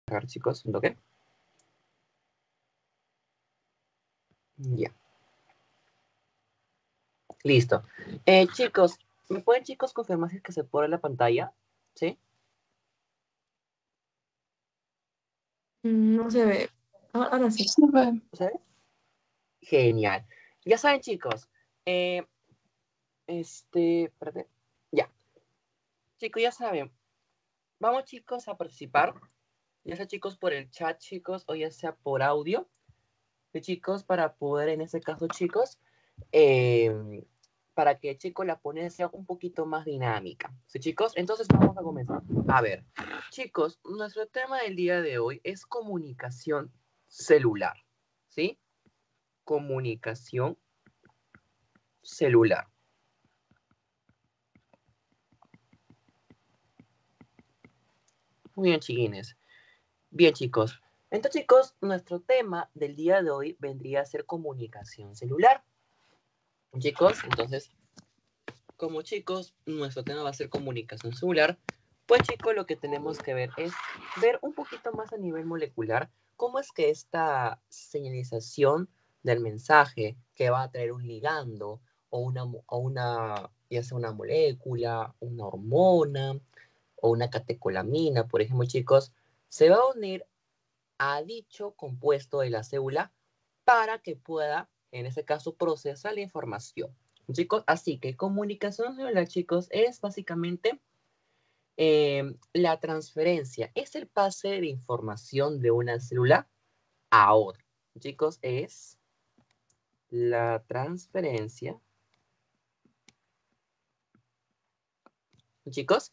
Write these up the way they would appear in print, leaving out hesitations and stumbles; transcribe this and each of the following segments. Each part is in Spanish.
ver, chicos, un toque. Ya. Listo. Chicos, ¿me pueden, chicos, confirmar si es que se pone la pantalla? ¿Sí? No se ve. Ahora sí. Se ve. ¿Se ve? Genial. Ya saben, chicos. Espérate. Ya. Chicos, ya saben. Vamos, chicos, a participar. Ya sea, chicos, por el chat, chicos, o ya sea por audio. Chicos, para poder, en este caso, chicos, para que, chicos, la ponencia sea un poquito más dinámica. ¿Sí, chicos? Entonces vamos a comenzar. A ver, chicos, nuestro tema del día de hoy es comunicación celular. ¿Sí? Comunicación celular. Muy bien, chiquines. Bien, chicos. Entonces, chicos, nuestro tema del día de hoy vendría a ser comunicación celular. Chicos, entonces, como chicos, nuestro tema va a ser comunicación celular, pues chicos, lo que tenemos que ver es ver un poquito más a nivel molecular cómo es que esta señalización del mensaje que va a traer un ligando o una ya sea una molécula, una hormona o una catecolamina, por ejemplo, chicos, se va a unir a dicho compuesto de la célula para que pueda, en este caso, procesar la información. Chicos, así que comunicación celular, chicos, es básicamente la transferencia, es el pase de información de una célula a otra. Chicos, es la transferencia. Chicos,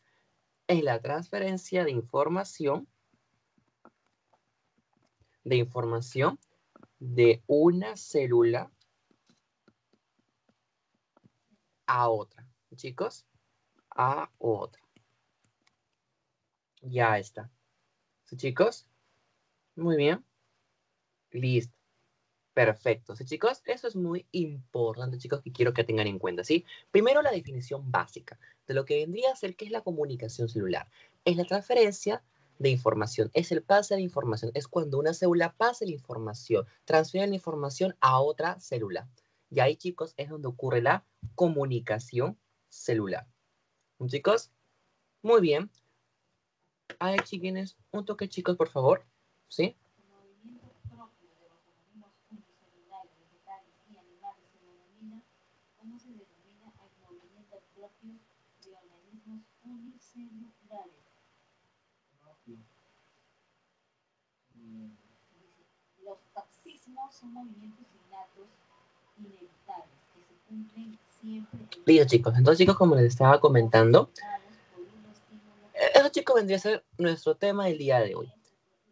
es la transferencia de información de una célula a otra. Chicos, a otra. Ya está. ¿Sí, chicos? Muy bien. Listo. Perfecto. ¿Sí, chicos? Eso es muy importante, chicos, que quiero que tengan en cuenta, ¿sí? Primero, la definición básica de lo que vendría a ser qué es la comunicación celular. Es la transferencia de información, es el pase de información, es cuando una célula pasa la información, transfiere la información a otra célula. Y ahí, chicos, es donde ocurre la comunicación celular. ¿Chicos? Muy bien. A ver, chiquines, un toque, chicos, por favor. ¿Sí? ¿Cómo se denomina el movimiento propio de organismos unicelulares? Los taxismos son movimientos innatos inevitables que se cumplen siempre. Listo, chicos. Entonces, chicos, como les estaba comentando, eso, chicos, vendría a ser nuestro tema del día de hoy.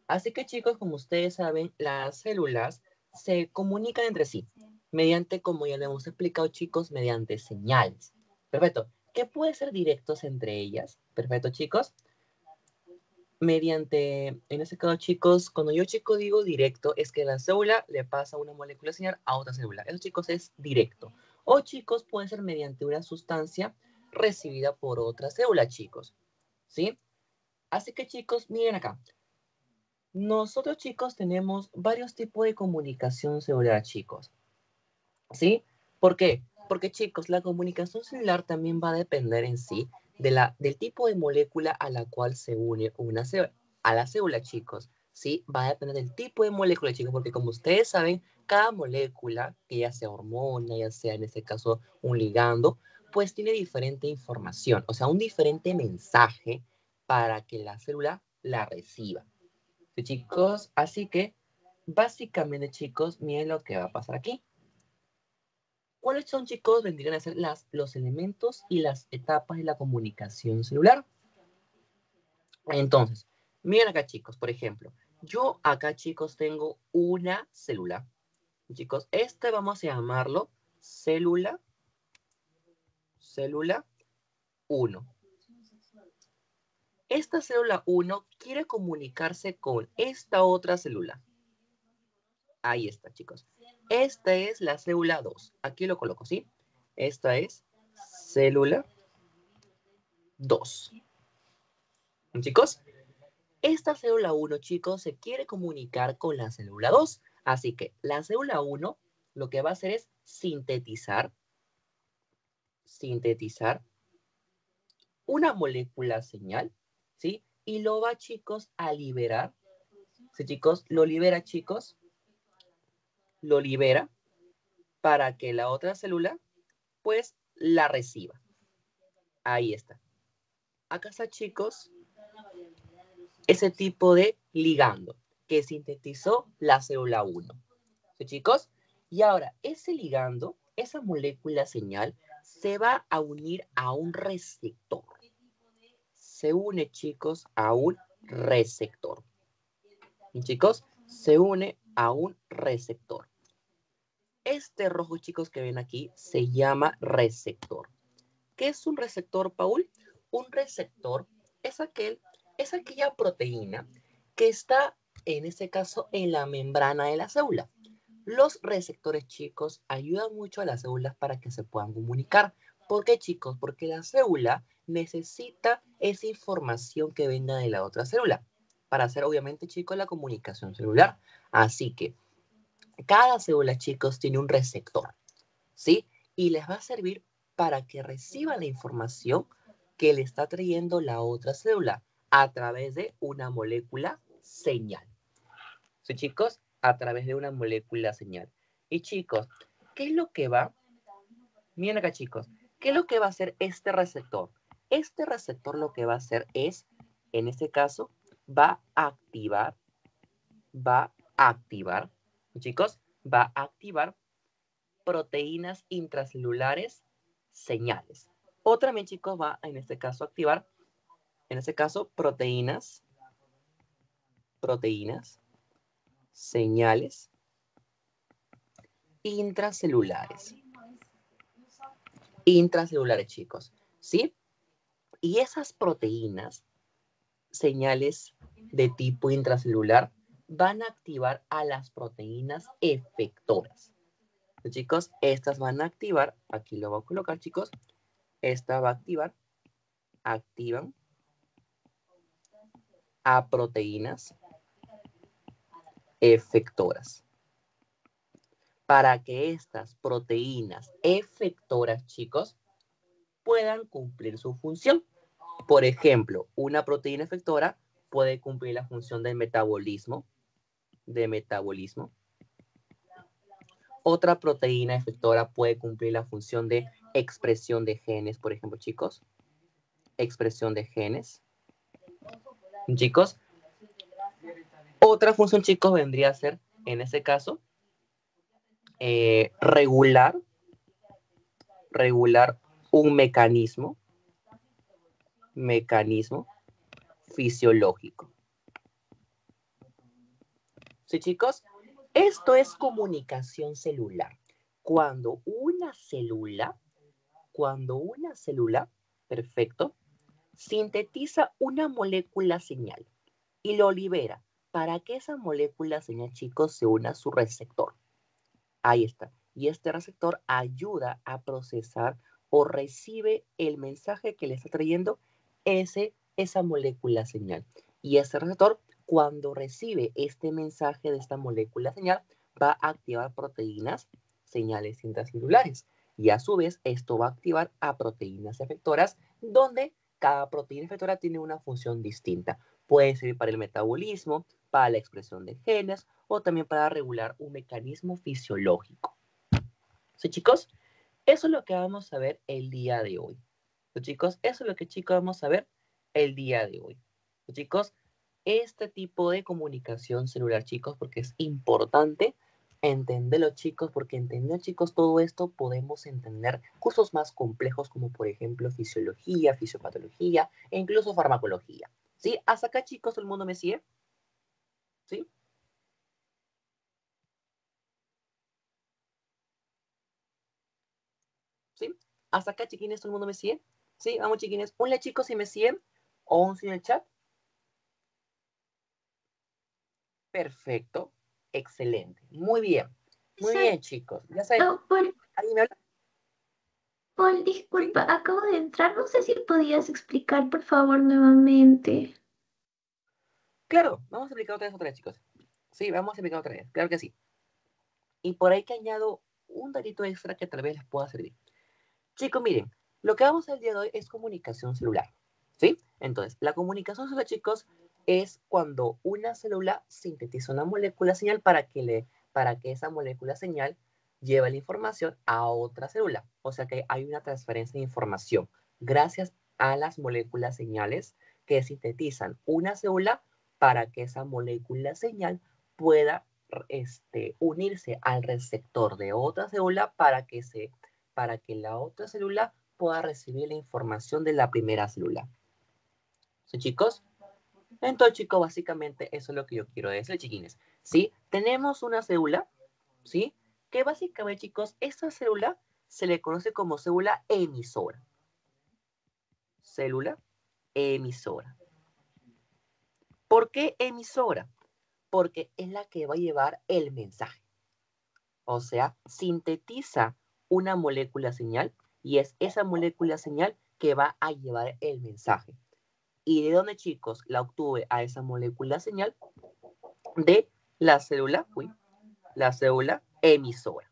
Así que, chicos, como ustedes saben, las células se comunican entre sí mediante, como ya le hemos explicado, chicos, mediante señales. Perfecto. ¿Qué puede ser directos entre ellas? Perfecto, chicos. Mediante, en este caso, chicos, cuando yo, chico, digo directo, es que la célula le pasa una molécula señal a otra célula. Eso, chicos, es directo. O, chicos, puede ser mediante una sustancia recibida por otra célula, chicos. ¿Sí? Así que, chicos, miren acá. Nosotros, chicos, tenemos varios tipos de comunicación celular, chicos. ¿Sí? ¿Por qué? Porque, chicos, la comunicación celular también va a depender en sí del tipo de molécula a la cual se une una célula. A la célula, chicos, ¿sí? Va a depender del tipo de molécula, chicos, porque como ustedes saben, cada molécula, que ya sea hormona, ya sea en este caso un ligando, pues tiene diferente información, o sea, un diferente mensaje para que la célula la reciba. ¿Sí, chicos? Así que, básicamente, chicos, miren lo que va a pasar aquí. ¿Cuáles son, chicos? Vendrían a ser los elementos y las etapas de la comunicación celular. Entonces, miren acá, chicos, por ejemplo, yo acá, chicos, tengo una célula. Chicos, este vamos a llamarlo célula 1. Esta célula 1 quiere comunicarse con esta otra célula. Ahí está, chicos. Esta es la célula 2. Aquí lo coloco, ¿sí? Esta es célula 2. Chicos, esta célula 1, chicos, se quiere comunicar con la célula 2. Así que la célula 1 lo que va a hacer es sintetizar una molécula señal, ¿sí? Y lo va, chicos, a liberar. ¿Sí, chicos? Lo libera, chicos. Lo libera para que la otra célula, pues, la reciba. Ahí está. Acá está, chicos, ese tipo de ligando que sintetizó la célula 1. ¿Sí, chicos? Y ahora, ese ligando, esa molécula señal, se va a unir a un receptor. Se une, chicos, a un receptor. ¿Y, chicos? Se une a un receptor. Este rojo, chicos, que ven aquí, se llama receptor. ¿Qué es un receptor, Paul? Un receptor es aquella proteína que está, en este caso, en la membrana de la célula. Los receptores, chicos, ayudan mucho a las células para que se puedan comunicar. ¿Por qué, chicos? Porque la célula necesita esa información que venga de la otra célula para hacer, obviamente, chicos, la comunicación celular. Así que cada célula, chicos, tiene un receptor, ¿sí? Y les va a servir para que reciba la información que le está trayendo la otra célula a través de una molécula señal. ¿Sí, chicos? A través de una molécula señal. Y, chicos, ¿qué es lo que va? Miren acá, chicos. ¿Qué es lo que va a hacer este receptor? Este receptor lo que va a hacer es, en este caso, va a activar, chicos, va a activar proteínas intracelulares señales. O también, chicos, va en este caso a activar, en este caso, proteínas señales intracelulares. Intracelulares, chicos, ¿sí? Y esas proteínas señales de tipo intracelular van a activar a las proteínas efectoras. Chicos, estas van a activar, aquí lo voy a colocar, chicos, esta va a activan a proteínas efectoras. Para que estas proteínas efectoras, chicos, puedan cumplir su función. Por ejemplo, una proteína efectora puede cumplir la función de metabolismo. Otra proteína efectora puede cumplir la función de expresión de genes, por ejemplo, chicos. Expresión de genes. Chicos. Otra función, chicos, vendría a ser, en este caso, regular un mecanismo fisiológico. ¿Sí, chicos? Esto es comunicación celular. Cuando una célula, perfecto, sintetiza una molécula señal y lo libera para que esa molécula señal, chicos, se una a su receptor. Ahí está. Y este receptor ayuda a procesar o recibe el mensaje que le está trayendo esa molécula señal. Y ese receptor, cuando recibe este mensaje de esta molécula señal, va a activar proteínas señales intracelulares. Y a su vez, esto va a activar a proteínas efectoras, donde cada proteína efectora tiene una función distinta. Puede servir para el metabolismo, para la expresión de genes o también para regular un mecanismo fisiológico. ¿Sí, chicos? Eso es lo que vamos a ver el día de hoy. ¿Sí, chicos? Eso es lo que, chicos, vamos a ver el día de hoy. ¿Sí, chicos? Este tipo de comunicación celular, chicos, porque es importante entenderlo, chicos, porque entender, chicos, todo esto podemos entender cursos más complejos como, por ejemplo, fisiología, fisiopatología e incluso farmacología. ¿Sí? Hasta acá, chicos, ¿todo el mundo me sigue? ¿Sí? ¿Sí? Hasta acá, chiquines, ¿todo el mundo me sigue? ¿Sí? Vamos, chiquines. Hola, chicos, si me siguen. O un sí en el chat. Perfecto. Excelente. Muy bien. Muy bien, chicos. Ya saben. Oh, Paul, ¿Alguien me habla? Paul, disculpa, acabo de entrar. No sé si podías explicar, por favor, nuevamente. Claro, vamos a explicar otra vez, chicos. Sí, vamos a explicar otra vez, claro que sí. Y por ahí que añado un datito extra que tal vez les pueda servir. Chicos, miren, lo que vamos a hacer el día de hoy es comunicación celular, ¿sí? Entonces, la comunicación celular, chicos, es cuando una célula sintetiza una molécula señal para que esa molécula señal lleve la información a otra célula. O sea que hay una transferencia de información gracias a las moléculas señales que sintetizan una célula para que esa molécula señal pueda unirse al receptor de otra célula para que la otra célula pueda recibir la información de la primera célula. ¿Sí, chicos? Entonces, chicos, básicamente eso es lo que yo quiero decir, chiquines. ¿Sí? Tenemos una célula, ¿sí? Que básicamente, chicos, esta célula se le conoce como célula emisora. Célula emisora. ¿Por qué emisora? Porque es la que va a llevar el mensaje. O sea, sintetiza una molécula señal y es esa molécula señal que va a llevar el mensaje. ¿Y de dónde, chicos, la obtuve a esa molécula señal? De la célula emisora.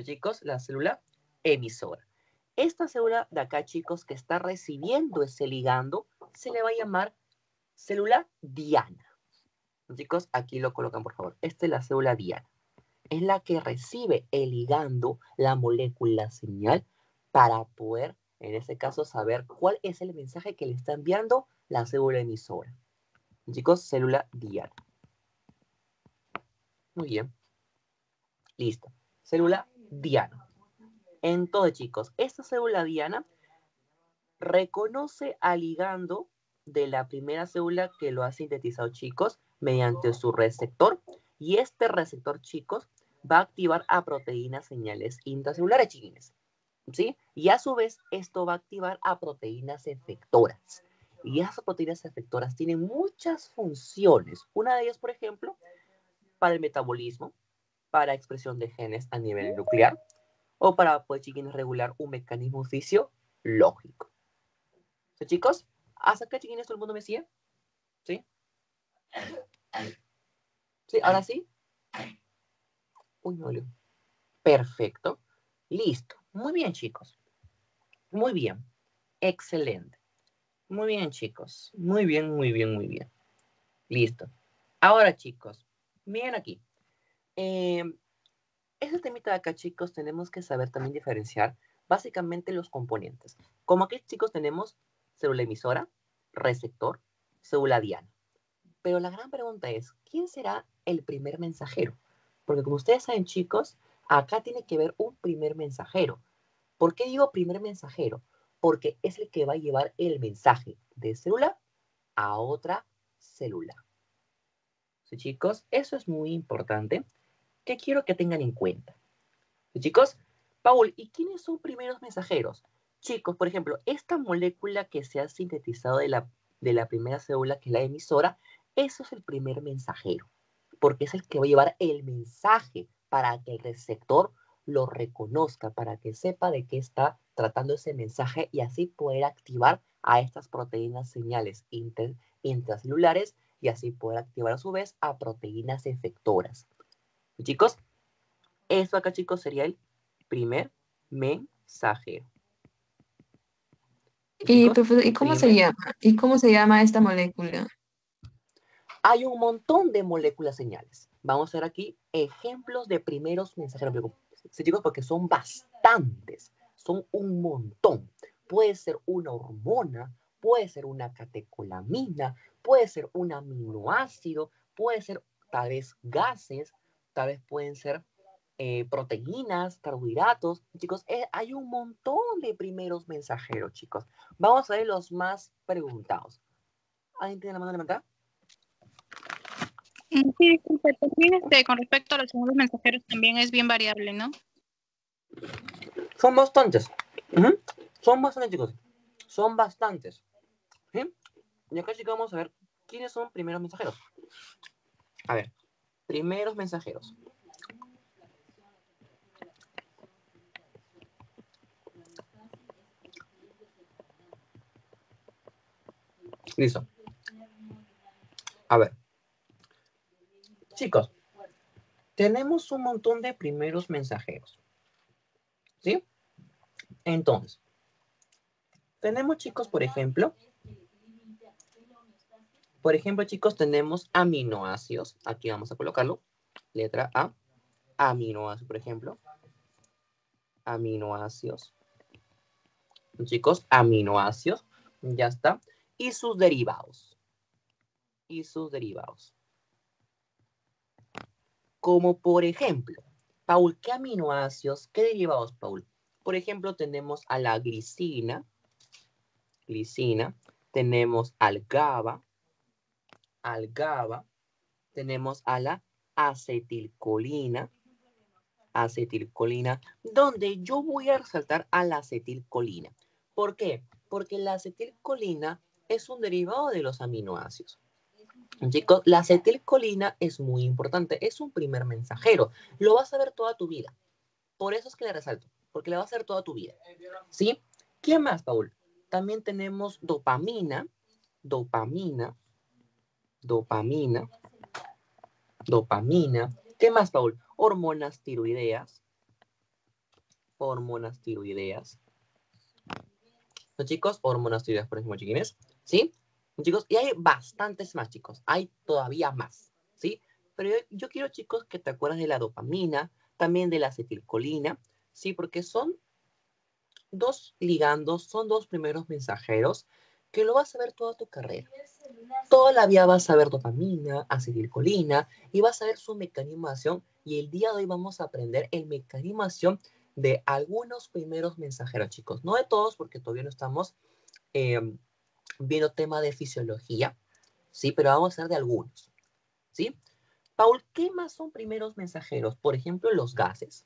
Chicos, la célula emisora. Esta célula de acá, chicos, que está recibiendo ese ligando, se le va a llamar célula diana. Chicos, aquí lo colocan, por favor. Esta es la célula diana. Es la que recibe el ligando, la molécula señal, para poder, en este caso, saber cuál es el mensaje que le está enviando la célula emisora. Chicos, célula diana. Muy bien. Listo. Célula diana. Entonces, chicos, esta célula diana reconoce al ligando de la primera célula que lo ha sintetizado, chicos, mediante su receptor. Y este receptor, chicos, va a activar a proteínas señales intracelulares, chiquines. ¿Sí? Y a su vez, esto va a activar a proteínas efectoras. Y esas proteínas efectoras tienen muchas funciones. Una de ellas, por ejemplo, para el metabolismo, para expresión de genes a nivel nuclear, o para, pues, chiquines, regular un mecanismo fisiológico. ¿Sí, chicos? ¿Hasta acá, chiquines, todo el mundo me sigue? ¿Sí? ¿Sí? ¿Ahora sí? Uy, me dolió. Perfecto. Listo. Muy bien, chicos. Muy bien. Excelente. Muy bien, chicos. Muy bien, muy bien, muy bien. Listo. Ahora, chicos, miren aquí. Ese temita de acá, chicos, tenemos que saber también diferenciar básicamente los componentes. Como aquí, chicos, tenemos célula emisora, receptor, célula diana. Pero la gran pregunta es, ¿quién será el primer mensajero? Porque como ustedes saben, chicos, acá tiene que haber un primer mensajero. ¿Por qué digo primer mensajero? Porque es el que va a llevar el mensaje de célula a otra célula. ¿Sí, chicos? Eso es muy importante que quiero que tengan en cuenta. ¿Sí, chicos? Paul, ¿y quiénes son primeros mensajeros? Chicos, por ejemplo, esta molécula que se ha sintetizado de la primera célula, que es la emisora, eso es el primer mensajero, porque es el que va a llevar el mensaje para que el receptor lo reconozca, para que sepa de qué está tratando ese mensaje y así poder activar a estas proteínas señales intracelulares y así poder activar a su vez a proteínas efectoras. ¿Sí, chicos? Esto acá, chicos, sería el primer mensajero. Y, Chicos, profesor, ¿y cómo se llama? ¿Y cómo se llama esta molécula? hay un montón de moléculas señales. Vamos a ver aquí ejemplos de primeros mensajeros. Sí, chicos, porque son bastantes. Son un montón. Puede ser una hormona, puede ser una catecolamina, puede ser un aminoácido, puede ser tal vez gases, tal vez pueden ser proteínas, carbohidratos. Chicos, hay un montón de primeros mensajeros, chicos. Vamos a ver los más preguntados. ¿Alguien tiene la mano levantada? Sí, disculpe, también con respecto a los segundos mensajeros también es bien variable, ¿no? Son bastantes. Son bastantes, chicos. Son bastantes. ¿Sí? Y acá, chicos, vamos a ver quiénes son primeros mensajeros. A ver, primeros mensajeros. Listo. A ver, Chicos, tenemos un montón de primeros mensajeros. ¿Sí? Entonces, tenemos, chicos, por ejemplo, chicos, tenemos aminoácidos. Aquí vamos a colocarlo. Letra A. Aminoácidos, por ejemplo. Aminoácidos. Chicos, aminoácidos. Ya está. Y sus derivados. Y sus derivados. Como por ejemplo, Paul, ¿qué aminoácidos, qué derivados, Paul? Por ejemplo, tenemos a la glicina. Tenemos al GABA. Tenemos a la acetilcolina. Donde yo voy a resaltar a la acetilcolina. ¿Por qué? Porque la acetilcolina es un derivado de los aminoácidos. Chicos, la acetilcolina es muy importante, es un primer mensajero. Lo vas a ver toda tu vida. Por eso es que le resalto, porque le vas a ver toda tu vida. ¿Sí? ¿Qué más, Paul? También tenemos dopamina. ¿Qué más, Paul? Hormonas tiroideas. ¿No, chicos? Hormonas tiroideas, por ejemplo, chiquines. ¿Sí? Chicos, y hay bastantes más, chicos. Hay todavía más. ¿Sí? Pero yo quiero, chicos, que te acuerdes de la dopamina, también de la acetilcolina. ¿Sí? Porque son dos ligandos, son dos primeros mensajeros que lo vas a ver toda tu carrera. Toda la vida vas a ver dopamina, acetilcolina y vas a ver su mecanismo de acción. Y el día de hoy vamos a aprender el mecanismo de acción de algunos primeros mensajeros, chicos. No de todos, porque todavía no estamos viendo tema de fisiología, ¿sí? Pero vamos a ver de algunos, ¿sí? Paul, ¿qué más son primeros mensajeros? Por ejemplo, los gases.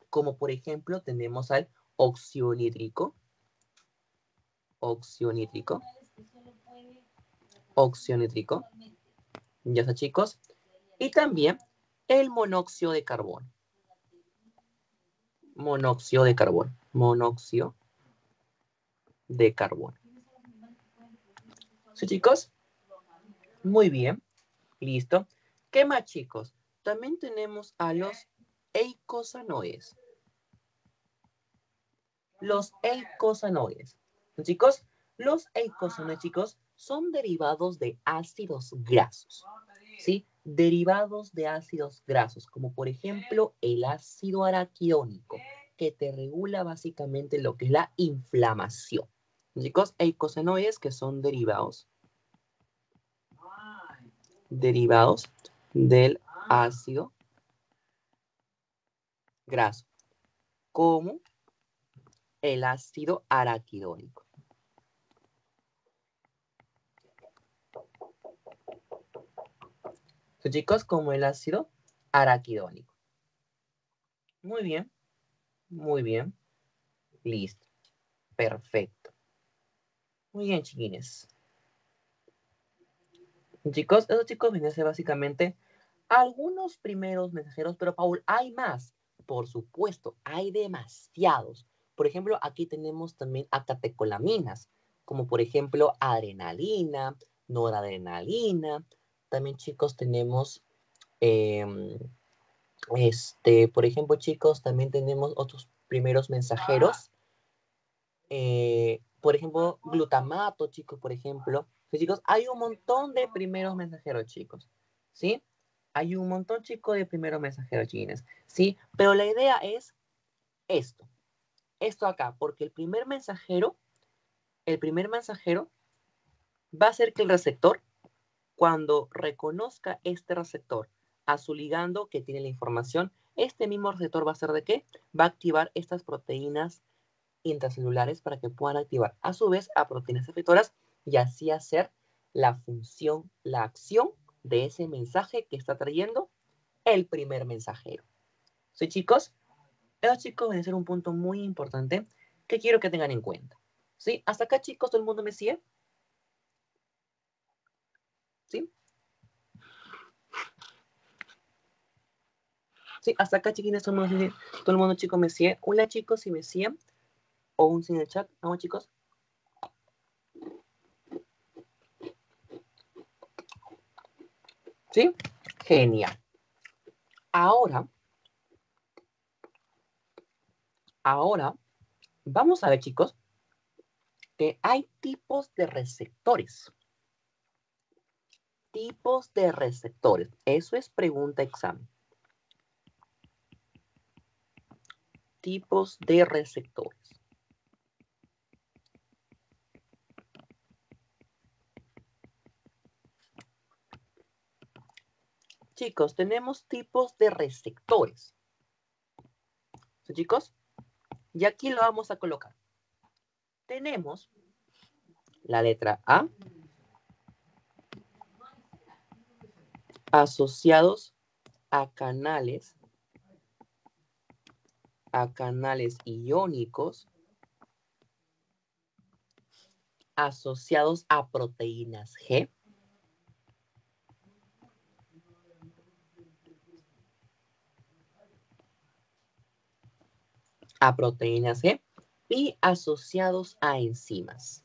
Como por ejemplo tenemos al óxido nítrico. Ya está, chicos. Y también el monóxido de carbono. ¿Sí, chicos? Muy bien. Listo. ¿Qué más, chicos? También tenemos a los eicosanoides. Chicos, los eicosanoides, chicos, son derivados de ácidos grasos. ¿Sí? Derivados de ácidos grasos, como por ejemplo el ácido araquidónico, que te regula básicamente lo que es la inflamación. Chicos, eicosanoides que son derivados del ácido graso, como el ácido araquidónico. Chicos, como el ácido araquidónico. Muy bien. Listo. Perfecto. Muy bien, chiquines. Chicos, esos chicos vienen a ser básicamente algunos primeros mensajeros, pero Paul, hay más. Por supuesto, hay demasiados. Por ejemplo, aquí tenemos también a catecolaminas, como por ejemplo adrenalina, noradrenalina. También, chicos, tenemos, por ejemplo, chicos, también tenemos otros primeros mensajeros. Por ejemplo, glutamato, chicos, por ejemplo. Sí, chicos, hay un montón de primeros mensajeros, chicos. ¿Sí? Hay un montón, chicos, de primeros mensajeros, chiquines. ¿Sí? Pero la idea es esto. Esto acá, porque el primer mensajero va a ser que el receptor, cuando reconozca este receptor a su ligando que tiene la información, este mismo receptor va a ser ¿de qué? Va a activar estas proteínas intracelulares para que puedan activar a su vez a proteínas efectoras y así hacer la función, la acción de ese mensaje que está trayendo el primer mensajero. ¿Sí, chicos? Eso, chicos, va a ser un punto muy importante que quiero que tengan en cuenta. ¿Sí? ¿Hasta acá, chicos, todo el mundo me sigue? ¿Sí? ¿Sí? Hasta acá, chiquines, todo el mundo, chicos, me sigue. Hola, chicos, si me siguen. O un sin el chat. Vamos, chicos. ¿Sí? Genial. Ahora, vamos a ver, chicos, que hay tipos de receptores. Tipos de receptores. Eso es pregunta examen. Tipos de receptores. Chicos, tenemos tipos de receptores. ¿Sí, chicos? Y aquí lo vamos a colocar. Tenemos la letra A, asociados a canales iónicos, asociados a proteínas G, y asociados a enzimas.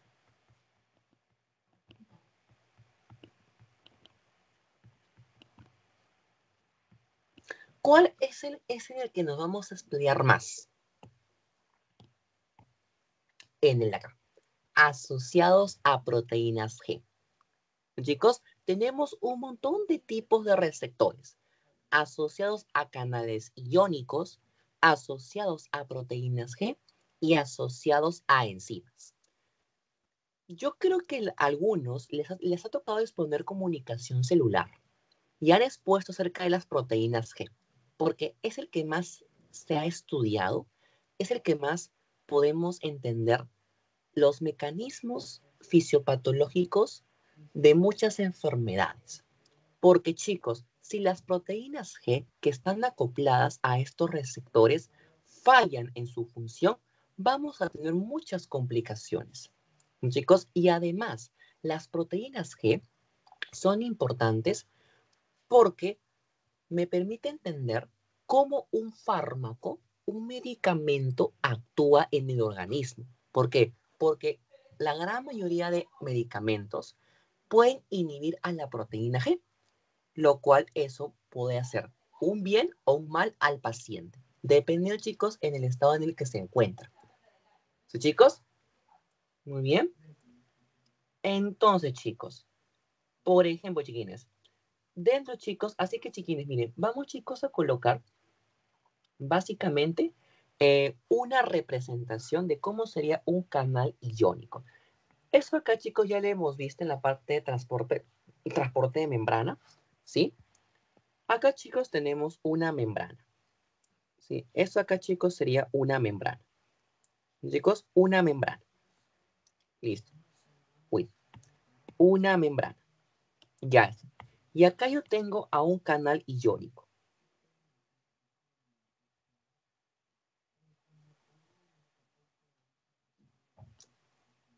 ¿Cuál es en el que nos vamos a estudiar más? En el de acá. Asociados a proteínas G. Chicos, tenemos un montón de tipos de receptores asociados a canales iónicos, asociados a proteínas G y asociados a enzimas. Yo creo que a algunos les ha tocado exponer comunicación celular y han expuesto acerca de las proteínas G, porque es el que más se ha estudiado, es el que más podemos entender los mecanismos fisiopatológicos de muchas enfermedades. Porque, chicos, si las proteínas G que están acopladas a estos receptores fallan en su función, vamos a tener muchas complicaciones. Chicos, y además, las proteínas G son importantes porque me permite entender cómo un fármaco, un medicamento actúa en el organismo. ¿Por qué? Porque la gran mayoría de medicamentos pueden inhibir a la proteína G, lo cual eso puede hacer un bien o un mal al paciente, dependiendo, chicos, en el estado en el que se encuentra. ¿Sí, chicos? Muy bien. Entonces, chicos, por ejemplo, chiquines, dentro, chicos, así que, chiquines, miren, vamos, chicos, a colocar básicamente una representación de cómo sería un canal iónico. Eso acá, chicos, ya lo hemos visto en la parte de transporte de membrana, ¿sí? Acá, chicos, tenemos una membrana, ¿sí? Eso acá, chicos, sería una membrana. Chicos, una membrana. Listo. Uy, una membrana. Ya está. Y acá yo tengo a un canal iónico.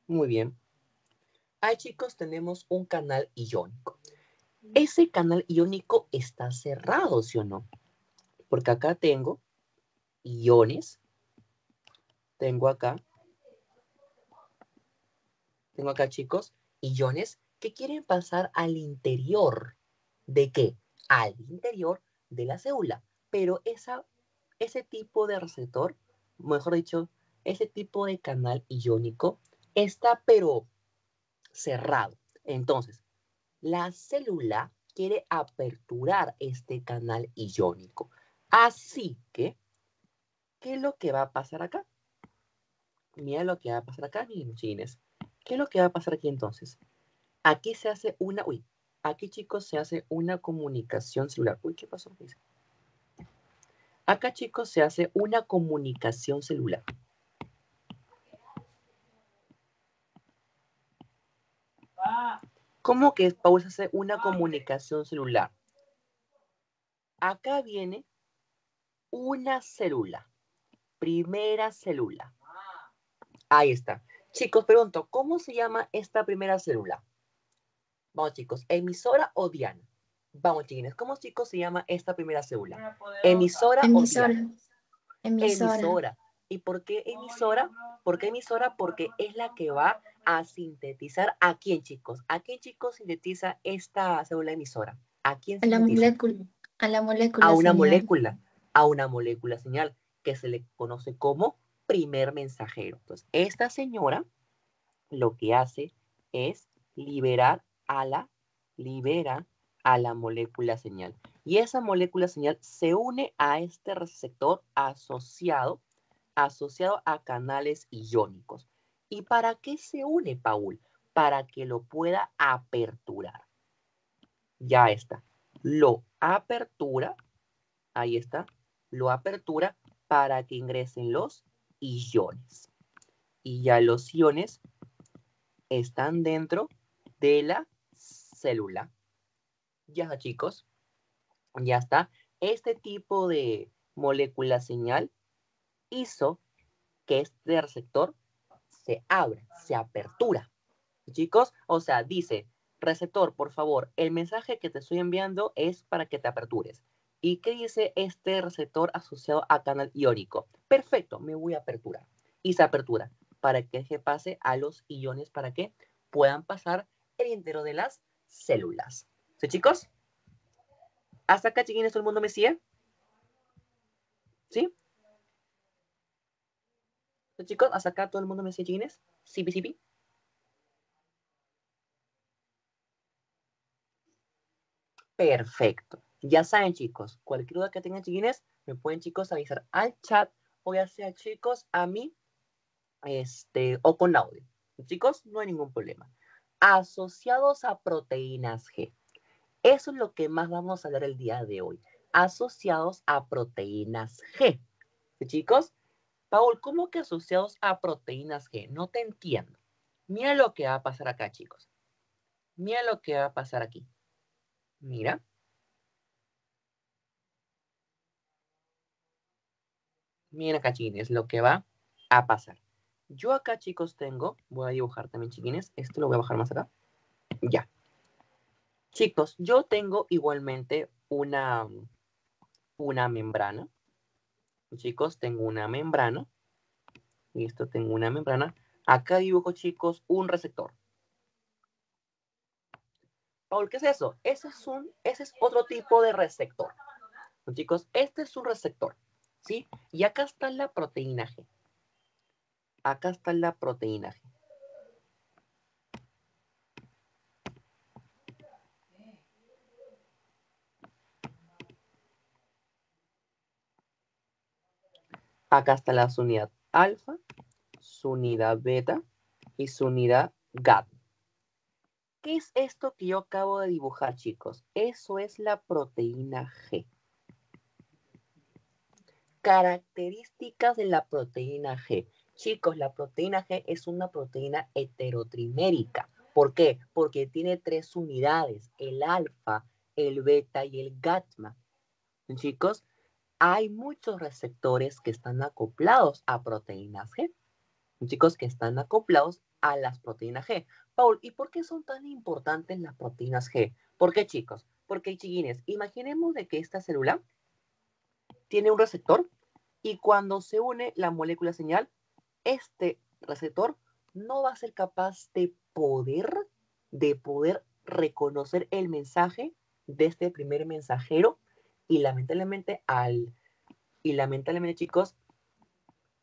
Muy bien. Ahí, chicos, tenemos un canal iónico. Ese canal iónico está cerrado, ¿sí o no? Porque acá tengo iones. Tengo acá, chicos, iones que quieren pasar al interior. ¿De qué? Al interior de la célula. Pero ese tipo de receptor, mejor dicho, ese tipo de canal iónico está pero cerrado. Entonces, la célula quiere aperturar este canal iónico. Así que, ¿qué es lo que va a pasar acá? Mira lo que va a pasar acá, mis chines. ¿Qué es lo que va a pasar aquí entonces? Aquí se hace una, aquí, chicos, se hace una comunicación celular. Uy, ¿qué pasó? Acá, chicos, se hace una comunicación celular. ¿Cómo que, Paul, se hace una comunicación celular? Acá viene una célula. Primera célula. Ahí está. Chicos, pregunto, ¿cómo se llama esta primera célula? Vamos, chicos, ¿emisora o diana? Vamos, chiquines, ¿cómo, chicos, se llama esta primera célula? ¿Emisora o diana? Emisora. ¿Y por qué emisora? ¿Por qué emisora? Porque es la que va a sintetizar a quién, chicos. ¿A quién, chicos, sintetiza esta célula emisora? ¿A quién A la sintetiza? molécula. A la A molécula una señal. molécula señal, que se le conoce como primer mensajero. Entonces, esta señora lo que hace es libera a la molécula señal. Y esa molécula señal se une a este receptor asociado a canales iónicos. ¿Y para qué se une, Paul? Para que lo pueda aperturar. Ya está. Lo apertura, ahí está, lo apertura para que ingresen los iones. Y ya los iones están dentro de la célula. Ya está, chicos. Ya está. Este tipo de molécula señal hizo que este receptor se abra, se apertura. Chicos, o sea, dice, receptor, por favor, el mensaje que te estoy enviando es para que te apertures. ¿Y qué dice este receptor asociado a canal iónico? Perfecto, me voy a aperturar. Y se apertura para que se pase a los iones para que puedan pasar el interior de las células. ¿Sí, chicos? ¿Hasta acá, chiquines, todo el mundo me sigue? ¿Sí? ¿Sí, chicos? ¿Hasta acá todo el mundo me sigue, chiquines? ¿Sí, sí, sí? Perfecto. Ya saben, chicos, cualquier duda que tengan, chiquines, me pueden, chicos, avisar al chat o ya sea, chicos, a mí, o con audio. Chicos, no hay ningún problema. Asociados a proteínas G. Eso es lo que más vamos a hablar el día de hoy. Asociados a proteínas G. ¿Sí, chicos? Paul, ¿cómo que asociados a proteínas G? No te entiendo. Mira lo que va a pasar acá, chicos. Mira lo que va a pasar aquí. Mira. Miren acá, chiquines, lo que va a pasar. Yo acá, chicos, voy a dibujar también, chiquines. Esto lo voy a bajar más acá. Ya. Chicos, yo tengo igualmente una membrana. Chicos, tengo una membrana. Listo, tengo una membrana. Acá dibujo, chicos, un receptor. Paul, ¿qué es eso? Ese es otro tipo de receptor. Chicos, este es un receptor. ¿Sí? Y acá está la proteína G. Acá está la proteína G. Acá está la unidad alfa, su unidad beta y su unidad gamma. ¿Qué es esto que yo acabo de dibujar, chicos? Eso es la proteína G. Características de la proteína G. Chicos, la proteína G es una proteína heterotrimérica. ¿Por qué? Porque tiene 3 unidades, el alfa, el beta y el gamma. Chicos, hay muchos receptores que están acoplados a proteínas G. Chicos, que están acoplados a las proteínas G. Paul, ¿y por qué son tan importantes las proteínas G? ¿Por qué, chicos? Porque, chiquines, imaginemos de que esta célula tiene un receptor y cuando se une la molécula señal, este receptor no va a ser capaz de poder reconocer el mensaje de este primer mensajero y lamentablemente, chicos,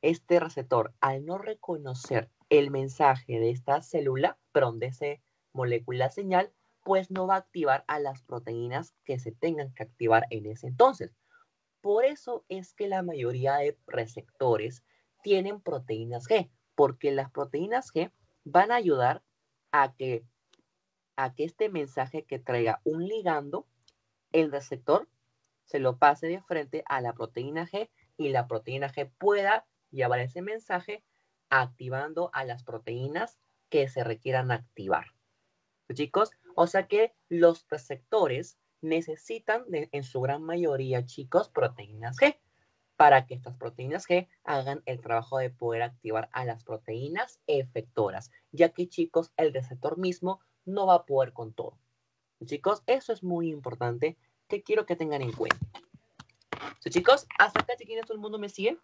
este receptor, al no reconocer el mensaje de esta célula, perdón, de esa molécula señal, pues no va a activar a las proteínas que se tengan que activar en ese entonces. Por eso es que la mayoría de receptores tienen proteínas G, porque las proteínas G van a ayudar a que este mensaje que traiga un ligando, el receptor se lo pase de frente a la proteína G y la proteína G pueda llevar ese mensaje activando a las proteínas que se requieran activar. Chicos, o sea que los receptores necesitan en su gran mayoría, chicos, proteínas G para que estas proteínas G hagan el trabajo de poder activar a las proteínas efectoras, ya que, chicos, el receptor mismo no va a poder con todo. Chicos, eso es muy importante que quiero que tengan en cuenta. ¿Sí, chicos? ¿Hasta acá, chiquines, todo el mundo me sigue?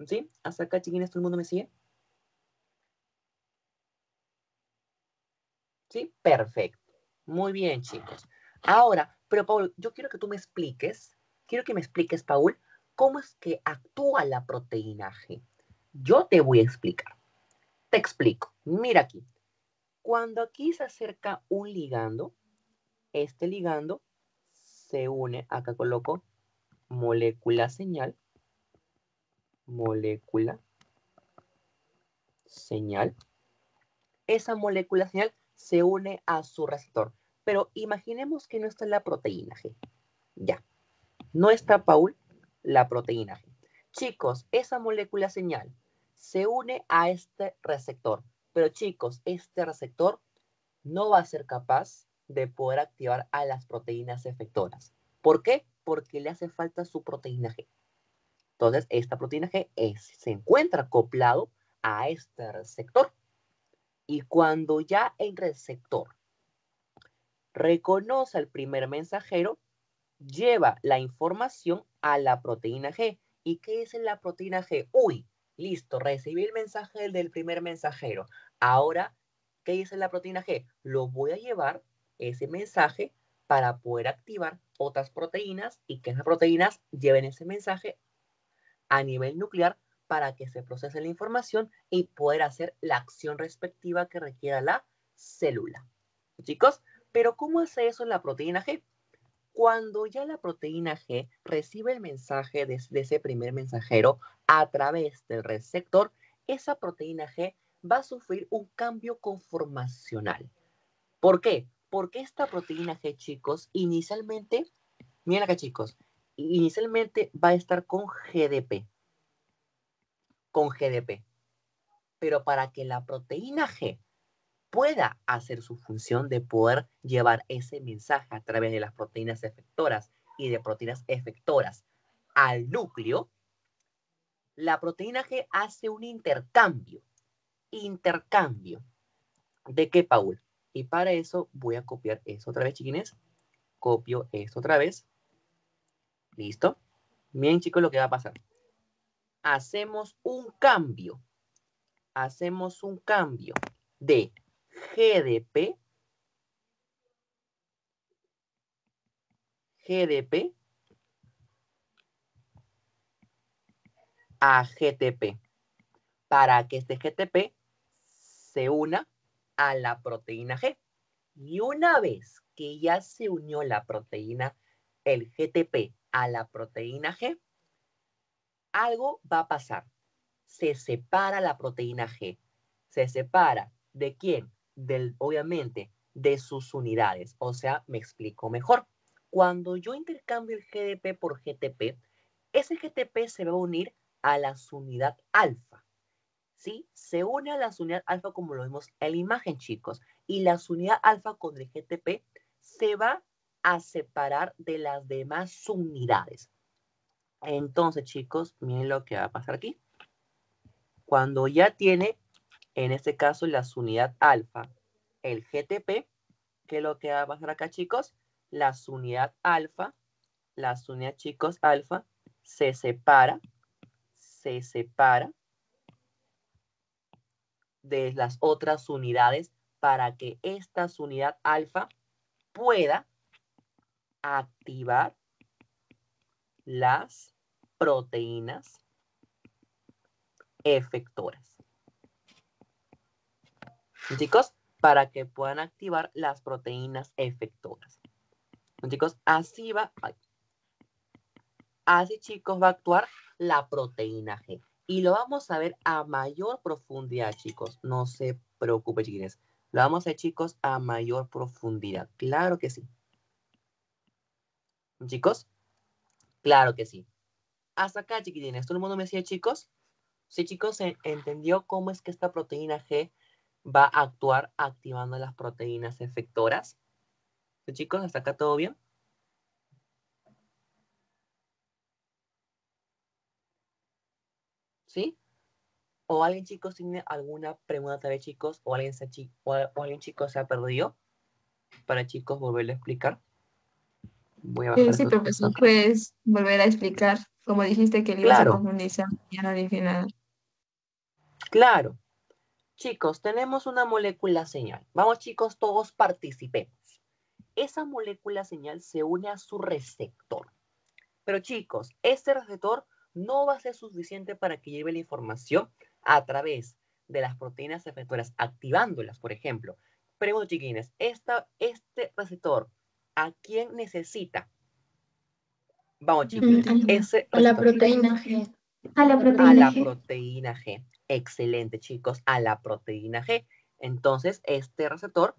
¿Sí? ¿Hasta acá, chiquines, todo el mundo me sigue? ¿Sí? Perfecto. Muy bien, chicos. Ahora, pero Paul, yo quiero que tú me expliques, Paul, cómo es que actúa la proteína G. Yo te voy a explicar. Te explico. Mira aquí. Cuando aquí se acerca un ligando, este ligando se une, acá coloco molécula señal, esa molécula señal se une a su receptor. Pero imaginemos que no está la proteína G. Ya. No está, Paul, la proteína G. Chicos, esa molécula señal se une a este receptor. Pero chicos, este receptor no va a ser capaz de poder activar a las proteínas efectoras. ¿Por qué? Porque le hace falta su proteína G. Entonces, esta proteína G se encuentra acoplado a este receptor. Y cuando ya el receptor reconoce al primer mensajero, lleva la información a la proteína G. ¿Y qué es la proteína G? Uy, listo, recibí el mensaje del primer mensajero. Ahora, ¿qué dice la proteína G? Lo voy a llevar, ese mensaje, para poder activar otras proteínas y que esas proteínas lleven ese mensaje a nivel nuclear para que se procese la información y poder hacer la acción respectiva que requiera la célula. Chicos, ¿pero cómo hace eso la proteína G? Cuando ya la proteína G recibe el mensaje de ese primer mensajero a través del receptor, esa proteína G va a sufrir un cambio conformacional. ¿Por qué? Porque esta proteína G, chicos, inicialmente, miren acá, chicos, inicialmente va a estar con GDP. Pero para que la proteína G pueda hacer su función de poder llevar ese mensaje a través de las proteínas efectoras y de proteínas efectoras al núcleo, la proteína G hace un intercambio. ¿Intercambio de qué, Paul? Y para eso voy a copiar esto otra vez, chiquines. Copio esto otra vez. ¿Listo? Miren, chicos, lo que va a pasar. Hacemos un cambio. Hacemos un cambio de GDP a GTP para que este GTP se una a la proteína G. Y una vez que ya se unió la proteína, el GTP a la proteína G, algo va a pasar. Se separa la proteína G. ¿Se separa de quién? Obviamente, de sus unidades. O sea, me explico mejor. Cuando yo intercambio el GDP por GTP, ese GTP se va a unir a la unidad alfa. ¿Sí? Se une a la unidad alfa como lo vemos en la imagen, chicos. Y la unidad alfa con el GTP se va a separar de las demás unidades. Entonces, chicos, miren lo que va a pasar aquí. Cuando ya tiene, en este caso, la unidad alfa, el GTP, ¿qué es lo que va a pasar acá, chicos? La unidad alfa, chicos, alfa, se separa de las otras unidades para que esta unidad alfa pueda activar las proteínas efectoras. Chicos, para que puedan activar las proteínas efectoras. Chicos, así va. Así, chicos, va a actuar la proteína G. Y lo vamos a ver a mayor profundidad, chicos. No se preocupen, chiquines. Lo vamos a ver, chicos, a mayor profundidad. Claro que sí. ¿Chicos? Claro que sí. Hasta acá, chiquitines. ¿Todo el mundo me decía, chicos? Sí, chicos, ¿se entendió cómo es que esta proteína G va a actuar activando las proteínas efectoras? ¿Sí, chicos? ¿Hasta acá todo bien? ¿Sí? ¿O alguien, chicos, tiene alguna pregunta tal vez, chicos? ¿O alguien, chicos, se ha perdido? Para, chicos, volverle a explicar. Voy a bajar Sí, estos profesor, mensajes. puedes volver a explicar. Como dijiste que le ibas a Claro, profundizar, ya no dije nada. claro. Chicos, tenemos una molécula señal. Vamos, chicos, todos participemos. esa molécula señal se une a su receptor. Pero chicos, este receptor no va a ser suficiente para que lleve la información a través de las proteínas efectoras, activándolas, por ejemplo. Pregunto, chiquines, este receptor, ¿a quién necesita? Vamos, chiquines, ese A la receptor. proteína G. A la A proteína la G. proteína G. Excelente, chicos, a la proteína G. Entonces, este receptor,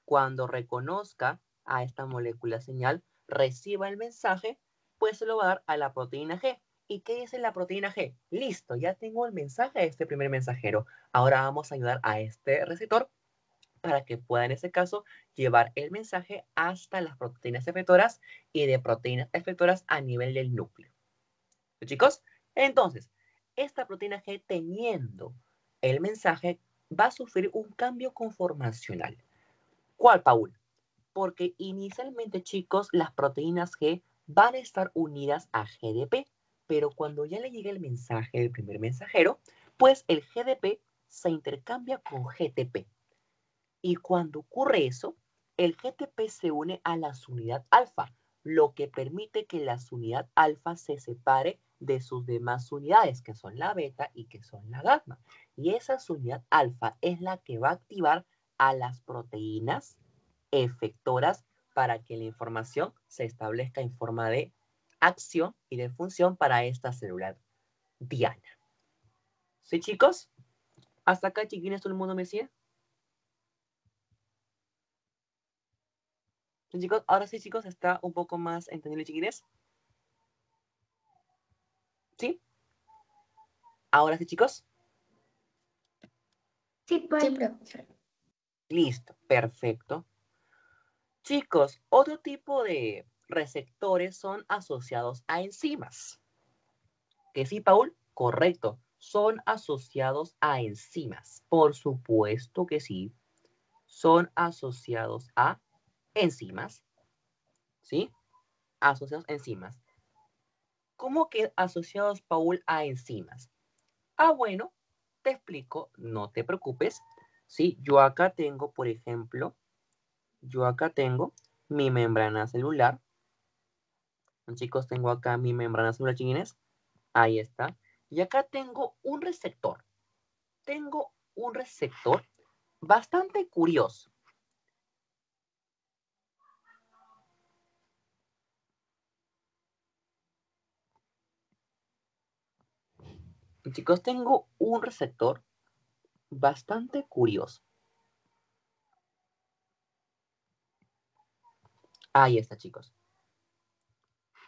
cuando reconozca a esta molécula señal, reciba el mensaje, pues se lo va a dar a la proteína G. ¿Y qué dice la proteína G? Listo, ya tengo el mensaje de este primer mensajero. Ahora vamos a ayudar a este receptor para que pueda, en ese caso, llevar el mensaje hasta las proteínas efectoras y de proteínas efectoras a nivel del núcleo. Chicos, entonces, esta proteína G teniendo el mensaje va a sufrir un cambio conformacional. ¿Cuál, Paul? Porque inicialmente, chicos, las proteínas G van a estar unidas a GDP, pero cuando ya le llegue el mensaje del primer mensajero, pues el GDP se intercambia con GTP. Y cuando ocurre eso, el GTP se une a la unidad alfa, lo que permite que la unidad alfa se separe de sus demás unidades, que son la beta y que son la gamma. Y esa unidad alfa es la que va a activar a las proteínas efectoras para que la información se establezca en forma de acción y de función para esta célula diana. ¿Sí, chicos? ¿Hasta acá, chiquines, todo el mundo me sigue? ¿Sí, chicos? Ahora sí, chicos, está un poco más entendible, chiquines. ¿Sí? Ahora sí, chicos. Sí, profesor. Listo, perfecto. Chicos, otro tipo de receptores son asociados a enzimas. ¿Que sí, Paul? Correcto. Son asociados a enzimas. Por supuesto que sí. Son asociados a enzimas. ¿Sí? Asociados a enzimas. ¿Cómo que asociados, Paul, a enzimas? Ah, bueno, te explico, no te preocupes. Sí, yo acá tengo, por ejemplo, mi membrana celular. Chicos, tengo acá mi membrana celular, chiquines. Ahí está. Y acá tengo un receptor. Tengo un receptor bastante curioso. Chicos, tengo un receptor bastante curioso. Ahí está, chicos.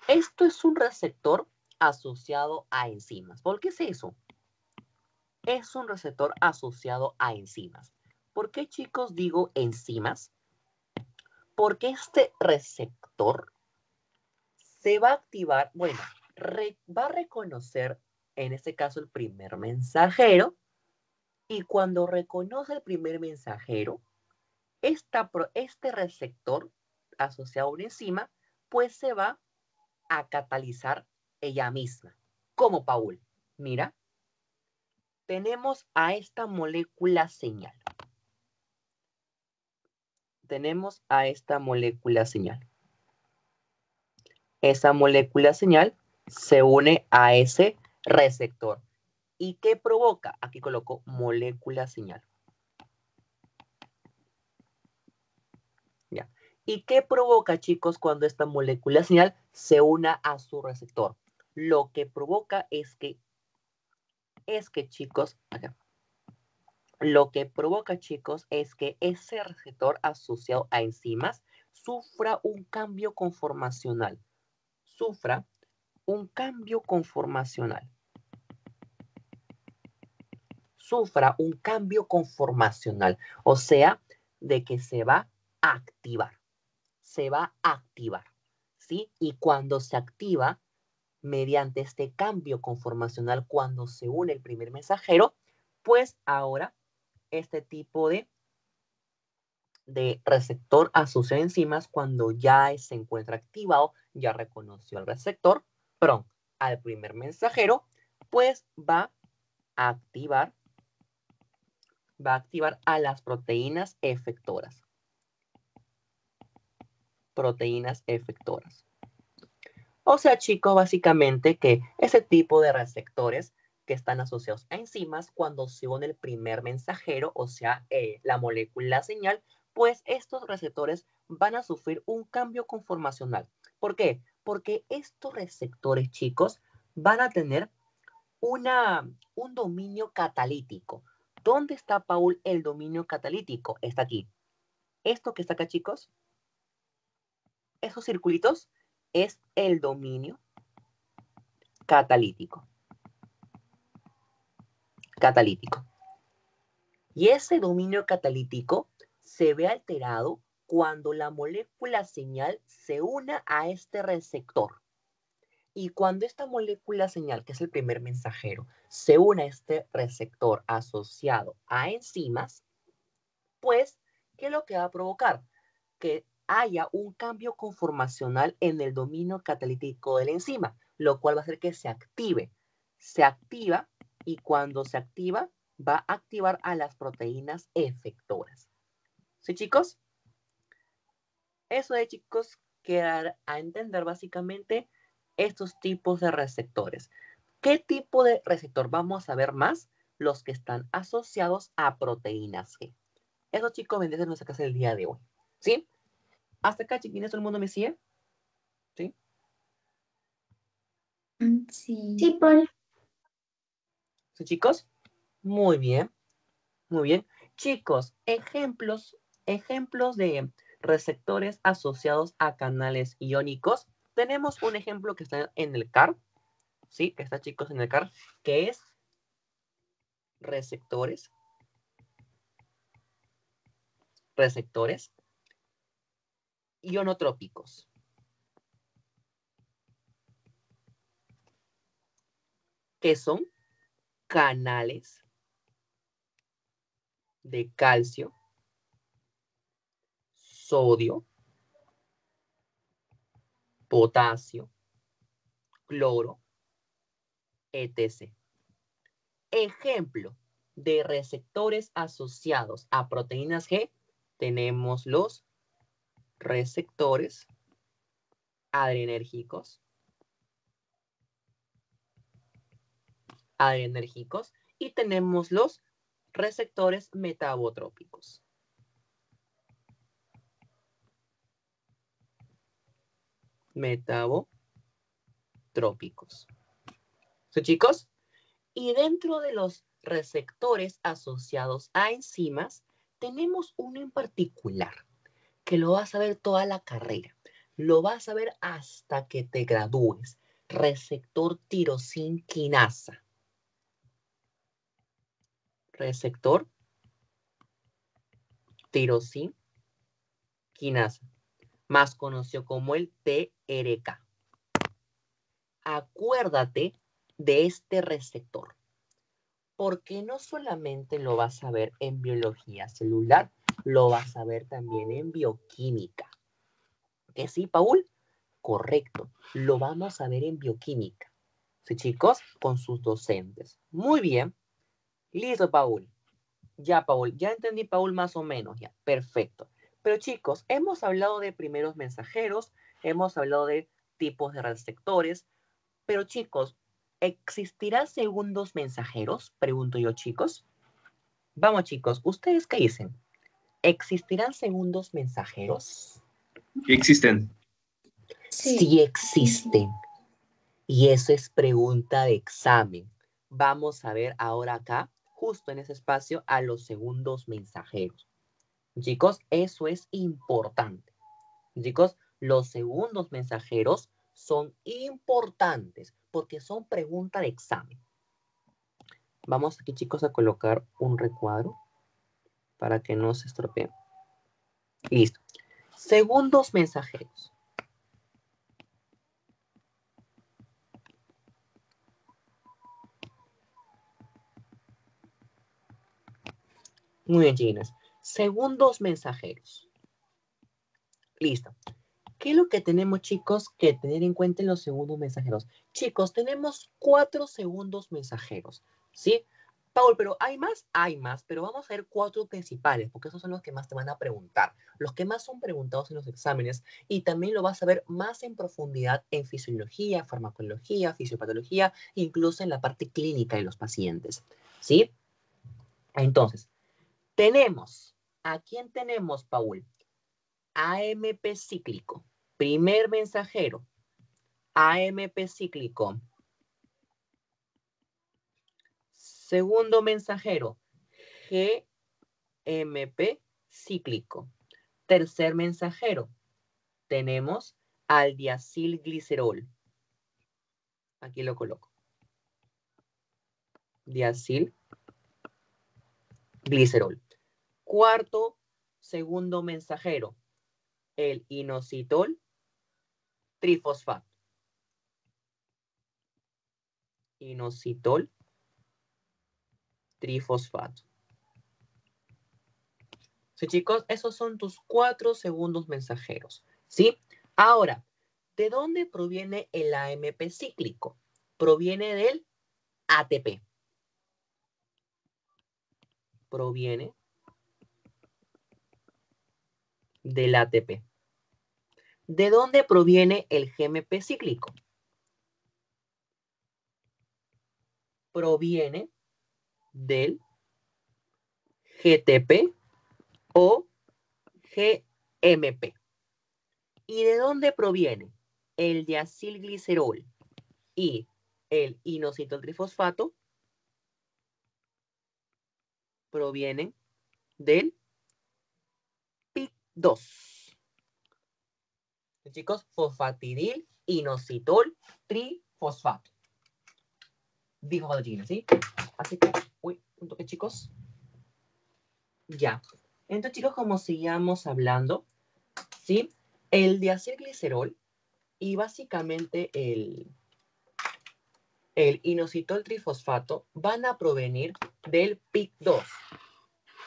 Esto es un receptor asociado a enzimas. ¿Por qué es eso? Es un receptor asociado a enzimas. ¿Por qué, chicos, digo enzimas? Porque este receptor se va a activar, bueno, va a reconocer, en este caso, el primer mensajero, y cuando reconoce el primer mensajero, este receptor asociado a una enzima, pues se va a catalizar ella misma. ¿Cómo, Paul? Mira, tenemos a esta molécula señal. Tenemos a esta molécula señal. Esa molécula señal se une a ese receptor. ¿Y qué provoca? Aquí coloco molécula señal. Ya. ¿Y qué provoca, chicos, cuando esta molécula señal se una a su receptor? Lo que provoca es que chicos, acá. Lo que provoca, chicos, es que ese receptor asociado a enzimas sufra un cambio conformacional. Sufra un cambio conformacional. Sufra un cambio conformacional. O sea, de que se va a activar. Se va a activar. ¿Sí? Y cuando se activa, mediante este cambio conformacional, cuando se une el primer mensajero, pues ahora este tipo de receptor asociado a enzimas, cuando ya se encuentra activado, ya reconoció al receptor, perdón, al primer mensajero, pues va a activar a las proteínas efectoras. proteínas efectoras. O sea, chicos, básicamente que ese tipo de receptores que están asociados a enzimas, cuando se une el primer mensajero, o sea, la molécula señal, pues estos receptores van a sufrir un cambio conformacional. ¿Por qué? Porque estos receptores, chicos, van a tener un dominio catalítico. ¿Dónde está, Paul, el dominio catalítico? Está aquí. Esto que está acá, chicos, esos circulitos, es el dominio catalítico. Y ese dominio catalítico se ve alterado cuando la molécula señal se una a este receptor. Y cuando esta molécula señal, que es el primer mensajero, se une a este receptor asociado a enzimas, pues, ¿qué es lo que va a provocar? Que haya un cambio conformacional en el dominio catalítico de la enzima, lo cual va a hacer que se active. Se activa y cuando se activa va a activar a las proteínas efectoras. ¿Sí, chicos? Eso de, chicos, quedar a entender básicamente estos tipos de receptores. ¿Qué tipo de receptor vamos a ver más? Los que están asociados a proteínas G. Eso, chicos, vendría a ser nuestra clase del día de hoy. ¿Sí? ¿Hasta acá, chiquines, todo el mundo me sigue? ¿Sí? Sí. Sí, Paul. ¿Sí, chicos? Muy bien. Muy bien. Chicos, ejemplos de receptores asociados a canales iónicos. Tenemos un ejemplo que está en el CAR. ¿Sí? Que está, chicos, en el CAR. Que es receptores ionotrópicos. Que son canales de calcio, sodio, potasio, cloro, etc. Ejemplo de receptores asociados a proteínas G, tenemos los receptores adrenérgicos y tenemos los receptores metabotrópicos. ¿Sí, chicos? Y dentro de los receptores asociados a enzimas, tenemos uno en particular que lo vas a ver toda la carrera. Lo vas a ver hasta que te gradúes. Receptor tirosina quinasa. Receptor tirosina quinasa, más conocido como el TRK. Acuérdate de este receptor, porque no solamente lo vas a ver en biología celular, lo vas a ver también en bioquímica. ¿Que sí, Paul? Correcto, lo vamos a ver en bioquímica. ¿Sí, chicos? Con sus docentes. Muy bien. Listo, Paul. Ya, Paul. Ya entendí, Paul, más o menos. Ya, perfecto. Pero, chicos, hemos hablado de primeros mensajeros, hemos hablado de tipos de receptores, pero, chicos, ¿existirán segundos mensajeros? Pregunto yo, chicos. Vamos, chicos, ¿ustedes qué dicen? ¿Existirán segundos mensajeros? Existen. Sí existen. Y eso es pregunta de examen. Vamos a ver ahora acá, justo en ese espacio, a los segundos mensajeros. Chicos, eso es importante. Chicos, los segundos mensajeros son importantes porque son pregunta de examen. Vamos aquí, chicos, a colocar un recuadro para que no se estropee. Listo. Segundos mensajeros. Muy bien, chiquines. Segundos mensajeros. Listo. ¿Qué es lo que tenemos, chicos, que tener en cuenta en los segundos mensajeros? Chicos, tenemos 4 segundos mensajeros, ¿sí? Paul, pero ¿hay más? Hay más, pero vamos a ver 4 principales, porque esos son los que más te van a preguntar, los que más son preguntados en los exámenes, y también lo vas a ver más en profundidad en fisiología, farmacología, fisiopatología, incluso en la parte clínica de los pacientes, ¿sí? Entonces, ¿a quién tenemos, Paul? AMP cíclico, primer mensajero, AMP cíclico. Segundo mensajero, GMP cíclico. Tercer mensajero, tenemos al diacilglicerol. Aquí lo coloco. Diacilglicerol. Cuarto, segundo mensajero, el inositol trifosfato. Inositol trifosfato. Sí, chicos, esos son tus 4 segundos mensajeros, ¿sí? Ahora, ¿de dónde proviene el AMP cíclico? Proviene del ATP. Proviene del ATP. ¿De dónde proviene el GMP cíclico? Proviene del GTP o GMP. ¿Y de dónde proviene el diacilglicerol y el inositol trifosfato? Provienen del PIC2. Chicos, fosfatidil, inositol, trifosfato. Difosfato, chiquillos, ¿sí? Así que, un toque, chicos. Ya. Entonces, chicos, como seguíamos hablando, ¿sí? El diacilglicerol y básicamente el inositol trifosfato van a provenir del PIC2.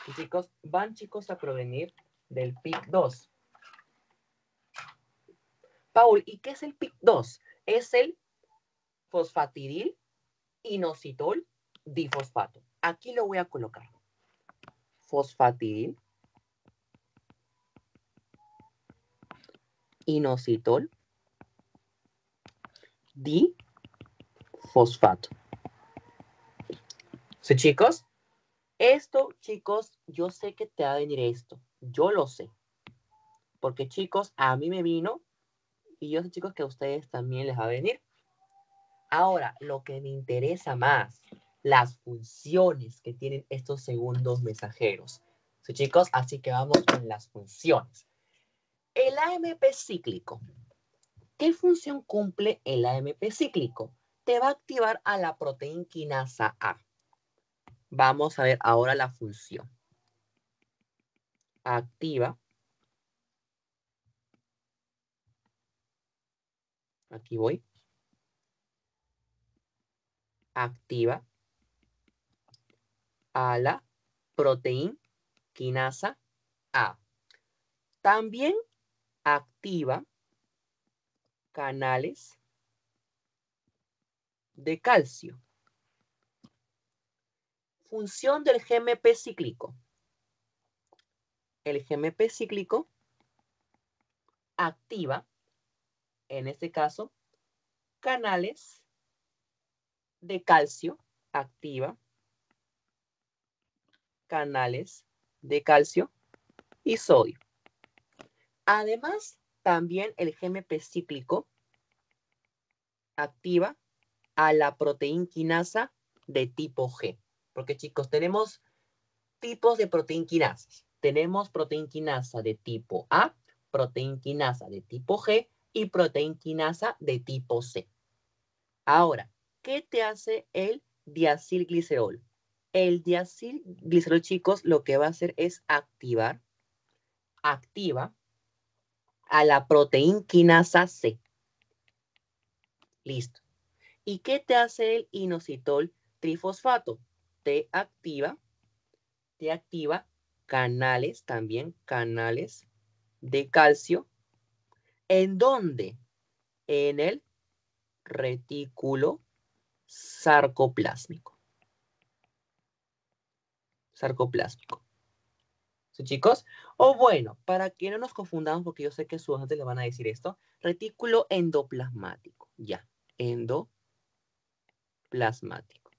Y chicos, chicos, a provenir del PIC2. Paul, ¿y qué es el PIC2? Es el fosfatidil inositol difosfato. Aquí lo voy a colocar. Fosfatidil inositol difosfato. ¿Sí, chicos? Esto, chicos, yo sé que te va a venir esto. Yo lo sé. Porque, chicos, a mí me vino y yo sé, chicos, que a ustedes también les va a venir. Ahora, lo que me interesa más, las funciones que tienen estos segundos mensajeros. ¿Sí, chicos? Así que vamos con las funciones. El AMP cíclico. ¿Qué función cumple el AMP cíclico? Te va a activar a la proteína quinasa A. Vamos a ver ahora la función. Activa. Aquí voy. Activa a la proteína quinasa A. También activa canales de calcio. Función del GMP cíclico. El GMP cíclico activa, en este caso, canales de calcio. Activa canales de calcio y sodio. Además, también el GMP cíclico activa a la proteína quinasa de tipo G. Porque, chicos, tenemos tipos de proteína quinasas. Tenemos proteína quinasa de tipo A, proteína quinasa de tipo G y proteína quinasa de tipo C. Ahora, ¿qué te hace el diacilglicerol? El diacilglicerol, chicos, lo que va a hacer es activa a la proteína quinasa C. Listo. ¿Y qué te hace el inositol trifosfato? Te activa canales, también canales de calcio. ¿En dónde? En el retículo sarcoplásmico. sarcoplásmico. ¿Sí, chicos? O bueno, para que no nos confundamos, porque yo sé que sus docentes le van a decir esto, retículo endoplasmático. Ya, endoplasmático.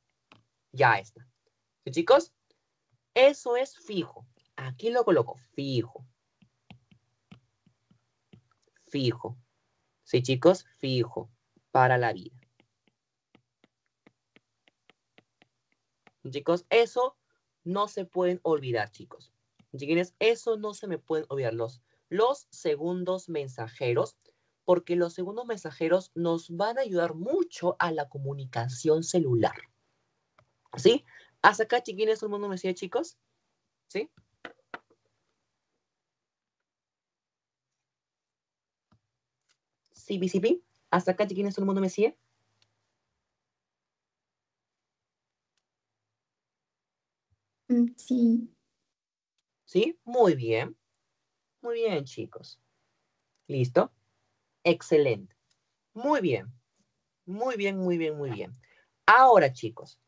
Ya está. ¿Sí, chicos? Eso es fijo. Aquí lo coloco, fijo. Fijo. ¿Sí, chicos? Fijo. Para la vida. Chicos, eso no se pueden olvidar, chicos. Chiquines, eso no se me pueden olvidar los segundos mensajeros, porque los segundos mensajeros nos van a ayudar mucho a la comunicación celular. ¿Sí? ¿Hasta acá, chiquines, todo el mundo me sigue, chicos? ¿Sí? ¿Sí, BCP? ¿Hasta acá, chiquines, todo el mundo me sigue? Sí. ¿Sí? Muy bien. Muy bien, chicos. ¿Listo? Excelente. Muy bien. Muy bien, muy bien, muy bien. Ahora, chicos,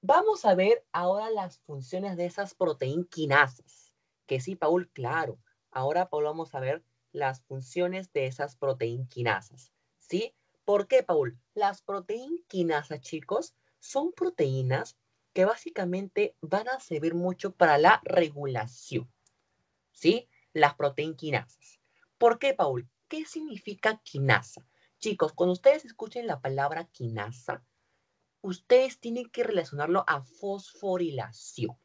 vamos a ver ahora las funciones de esas proteínquinasas. Que sí, Paul, claro. Ahora, Paul, vamos a ver las funciones de esas proteínquinasas. ¿Sí? ¿Por qué, Paul? Las proteínquinasas, chicos, son proteínas que básicamente van a servir mucho para la regulación. ¿Sí? Las proteínquinasas. ¿Por qué, Paul? ¿Qué significa quinasa? Chicos, cuando ustedes escuchen la palabra quinasa, ustedes tienen que relacionarlo a fosforilación.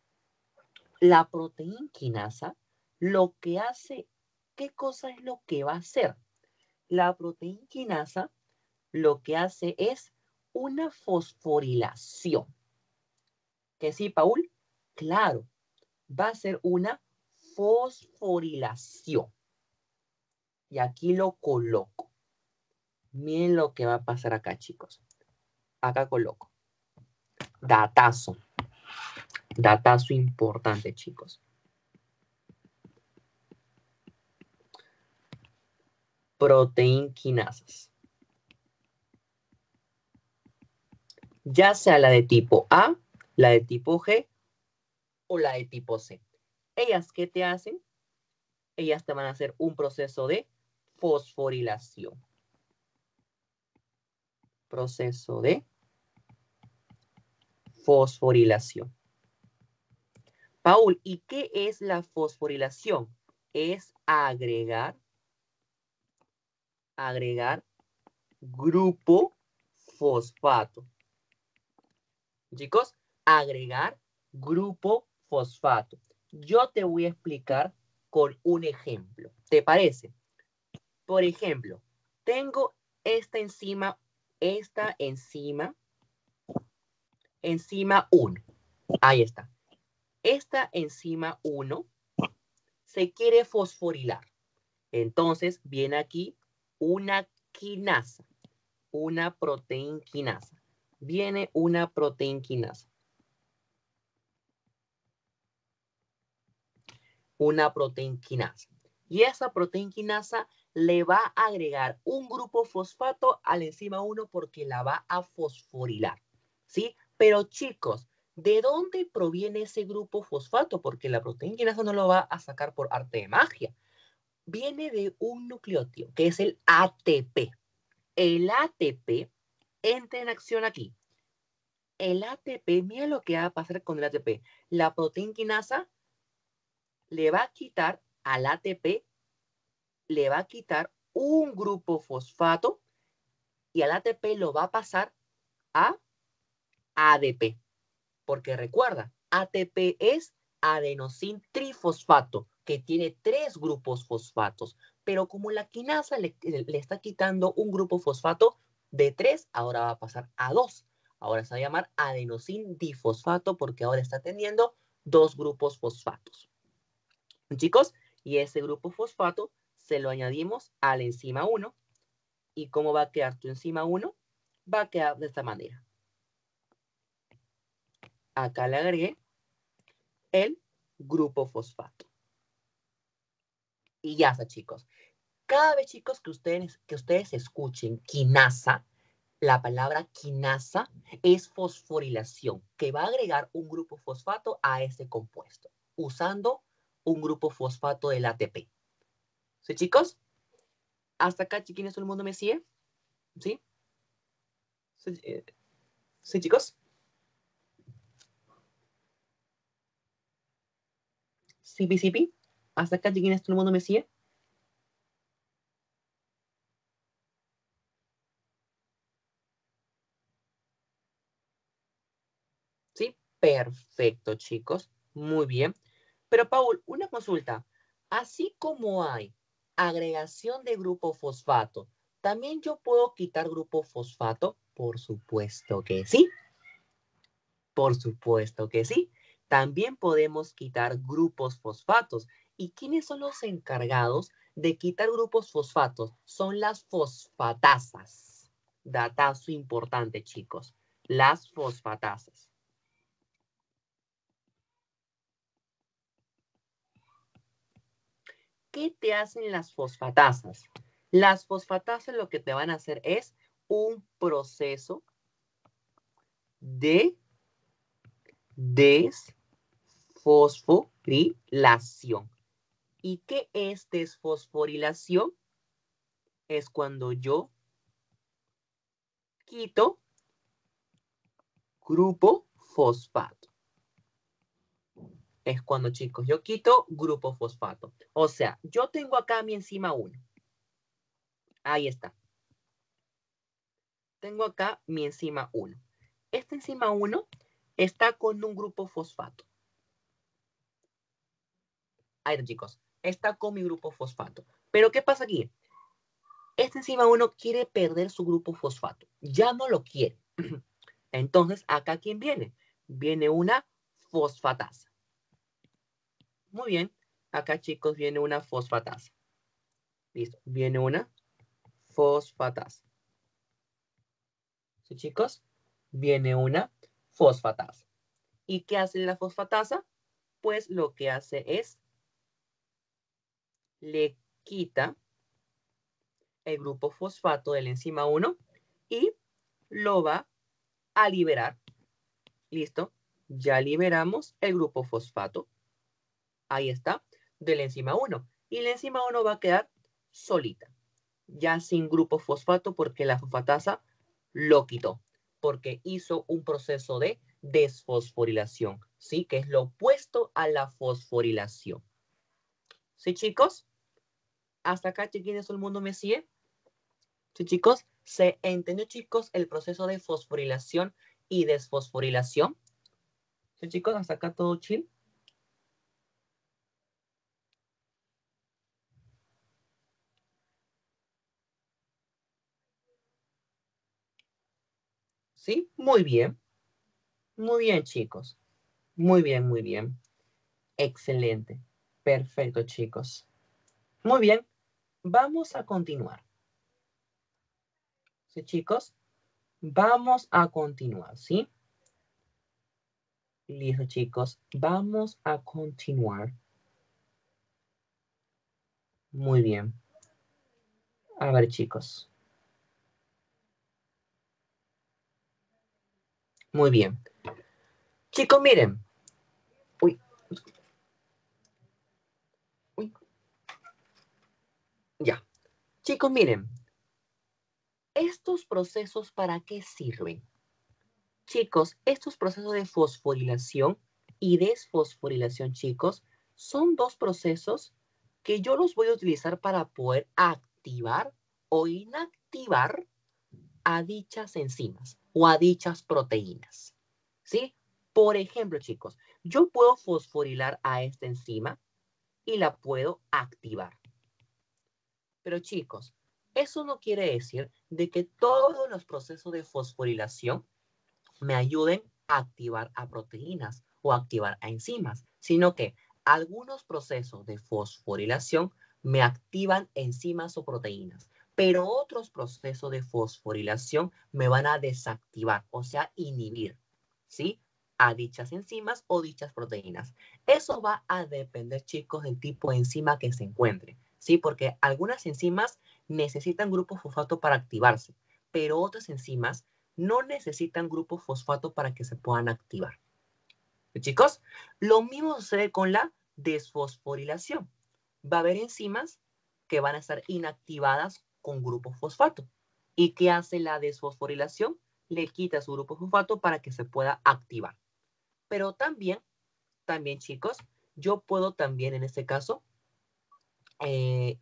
La proteínquinasa lo que hace, ¿qué cosa es lo que va a hacer? La proteínquinasa lo que hace es una fosforilación. ¿Que sí, Paul? Claro, va a ser una fosforilación. Y aquí lo coloco. Miren lo que va a pasar acá, chicos. Acá coloco. Datazo. Datazo importante, chicos. Proteínquinasas. Ya sea la de tipo A, la de tipo G o la de tipo C. ¿Ellas qué te hacen? Ellas te van a hacer un proceso de fosforilación. Proceso de fosforilación. Paul, ¿y qué es la fosforilación? Es agregar grupo fosfato. Chicos, agregar grupo fosfato. Yo te voy a explicar con un ejemplo. ¿Te parece? Por ejemplo, tengo esta enzima 1. Ahí está. Esta enzima 1 se quiere fosforilar. Entonces viene aquí una quinasa, una proteínquinasa. Viene una proteínquinasa. Una proteínquinasa. Y esa proteínquinasa le va a agregar un grupo fosfato a la enzima 1 porque la va a fosforilar. ¿Sí? Pero chicos, ¿de dónde proviene ese grupo fosfato? Porque la proteínquinasa no lo va a sacar por arte de magia. Viene de un nucleótido, que es el ATP. El ATP entra en acción aquí. El ATP, mira lo que va a pasar con el ATP. La proteínquinasa le va a quitar al ATP, le va a quitar un grupo fosfato y al ATP lo va a pasar a ADP. Porque recuerda, ATP es adenosín trifosfato, que tiene 3 grupos fosfatos. Pero como la quinasa le está quitando un grupo fosfato de 3, ahora va a pasar a 2. Ahora se va a llamar adenosín difosfato porque ahora está teniendo 2 grupos fosfatos. Chicos, y ese grupo fosfato se lo añadimos a la enzima 1. ¿Y cómo va a quedar tu enzima 1? Va a quedar de esta manera. Acá le agregué el grupo fosfato. Y ya está, chicos. Cada vez, chicos, que ustedes escuchen quinasa, La palabra quinasa es fosforilación, que va a agregar un grupo fosfato a ese compuesto, usando un grupo fosfato del ATP. ¿Sí, chicos? ¿Hasta acá, chiquines, todo el mundo me sigue? ¿Sí? ¿Sí, chicos? ¿Sí? ¿Hasta acá, chiquines, todo el mundo me sigue? ¿Sí? Perfecto, chicos. Muy bien. Pero, Paul, una consulta. Así como hay agregación de grupo fosfato, ¿también yo puedo quitar grupo fosfato? Por supuesto que sí. Por supuesto que sí. También podemos quitar grupos fosfatos. ¿Y quiénes son los encargados de quitar grupos fosfatos? Son las fosfatasas. Datazo importante, chicos. Las fosfatasas. ¿Qué te hacen las fosfatasas? Las fosfatasas lo que te van a hacer es un proceso de desfosforilación. ¿Y qué es desfosforilación? Es cuando yo quito grupo fosfato. Es cuando, chicos, yo quito grupo fosfato. O sea, yo tengo acá mi enzima 1. Ahí está. Tengo acá mi enzima 1. Esta enzima 1 está con un grupo fosfato. Ahí está, chicos. Está con mi grupo fosfato. Pero, ¿qué pasa aquí? Esta enzima 1 quiere perder su grupo fosfato. Ya no lo quiere. Entonces, ¿acá quién viene? Viene una fosfatasa. Muy bien. Acá, chicos, viene una fosfatasa. Listo. Viene una fosfatasa. ¿Sí, chicos? Viene una fosfatasa. ¿Y qué hace la fosfatasa? Pues lo que hace es le quita el grupo fosfato de la enzima 1 y lo va a liberar. ¿Listo? Ya liberamos el grupo fosfato. Ahí está, de la enzima 1. Y la enzima 1 va a quedar solita, ya sin grupo fosfato porque la fosfatasa lo quitó, porque hizo un proceso de desfosforilación, ¿sí? Que es lo opuesto a la fosforilación. ¿Sí, chicos? ¿Hasta acá, chiquines, todo el mundo me sigue? ¿Sí, chicos? ¿Se entendió, chicos, el proceso de fosforilación y desfosforilación? ¿Sí, chicos? ¿Hasta acá todo chill? ¿Sí? Muy bien. Muy bien, chicos. Muy bien, muy bien. Excelente. Perfecto, chicos. Muy bien. Vamos a continuar. ¿Sí, chicos? Vamos a continuar, ¿sí? Listo, chicos. Vamos a continuar. Muy bien. A ver, chicos. Muy bien. Chicos, miren. Uy. Uy. Ya. Chicos, miren. ¿Estos procesos para qué sirven? Chicos, estos procesos de fosforilación y desfosforilación, chicos, son dos procesos que yo los voy a utilizar para poder activar o inactivar a dichas enzimas o a dichas proteínas. ¿Sí? Por ejemplo, chicos, yo puedo fosforilar a esta enzima y la puedo activar. Pero, chicos, eso no quiere decir de que todos los procesos de fosforilación me ayuden a activar a proteínas o activar a enzimas, sino que algunos procesos de fosforilación me activan enzimas o proteínas, pero otros procesos de fosforilación me van a desactivar, o sea, inhibir, ¿sí? A dichas enzimas o dichas proteínas. Eso va a depender, chicos, del tipo de enzima que se encuentre, ¿sí? Porque algunas enzimas necesitan grupo fosfato para activarse, pero otras enzimas no necesitan grupo fosfato para que se puedan activar. ¿Sí, chicos? Lo mismo sucede con la desfosforilación. Va a haber enzimas que van a estar inactivadas con grupo fosfato. ¿Y qué hace la desfosforilación? Le quita su grupo fosfato para que se pueda activar. Pero también chicos, yo puedo también en este caso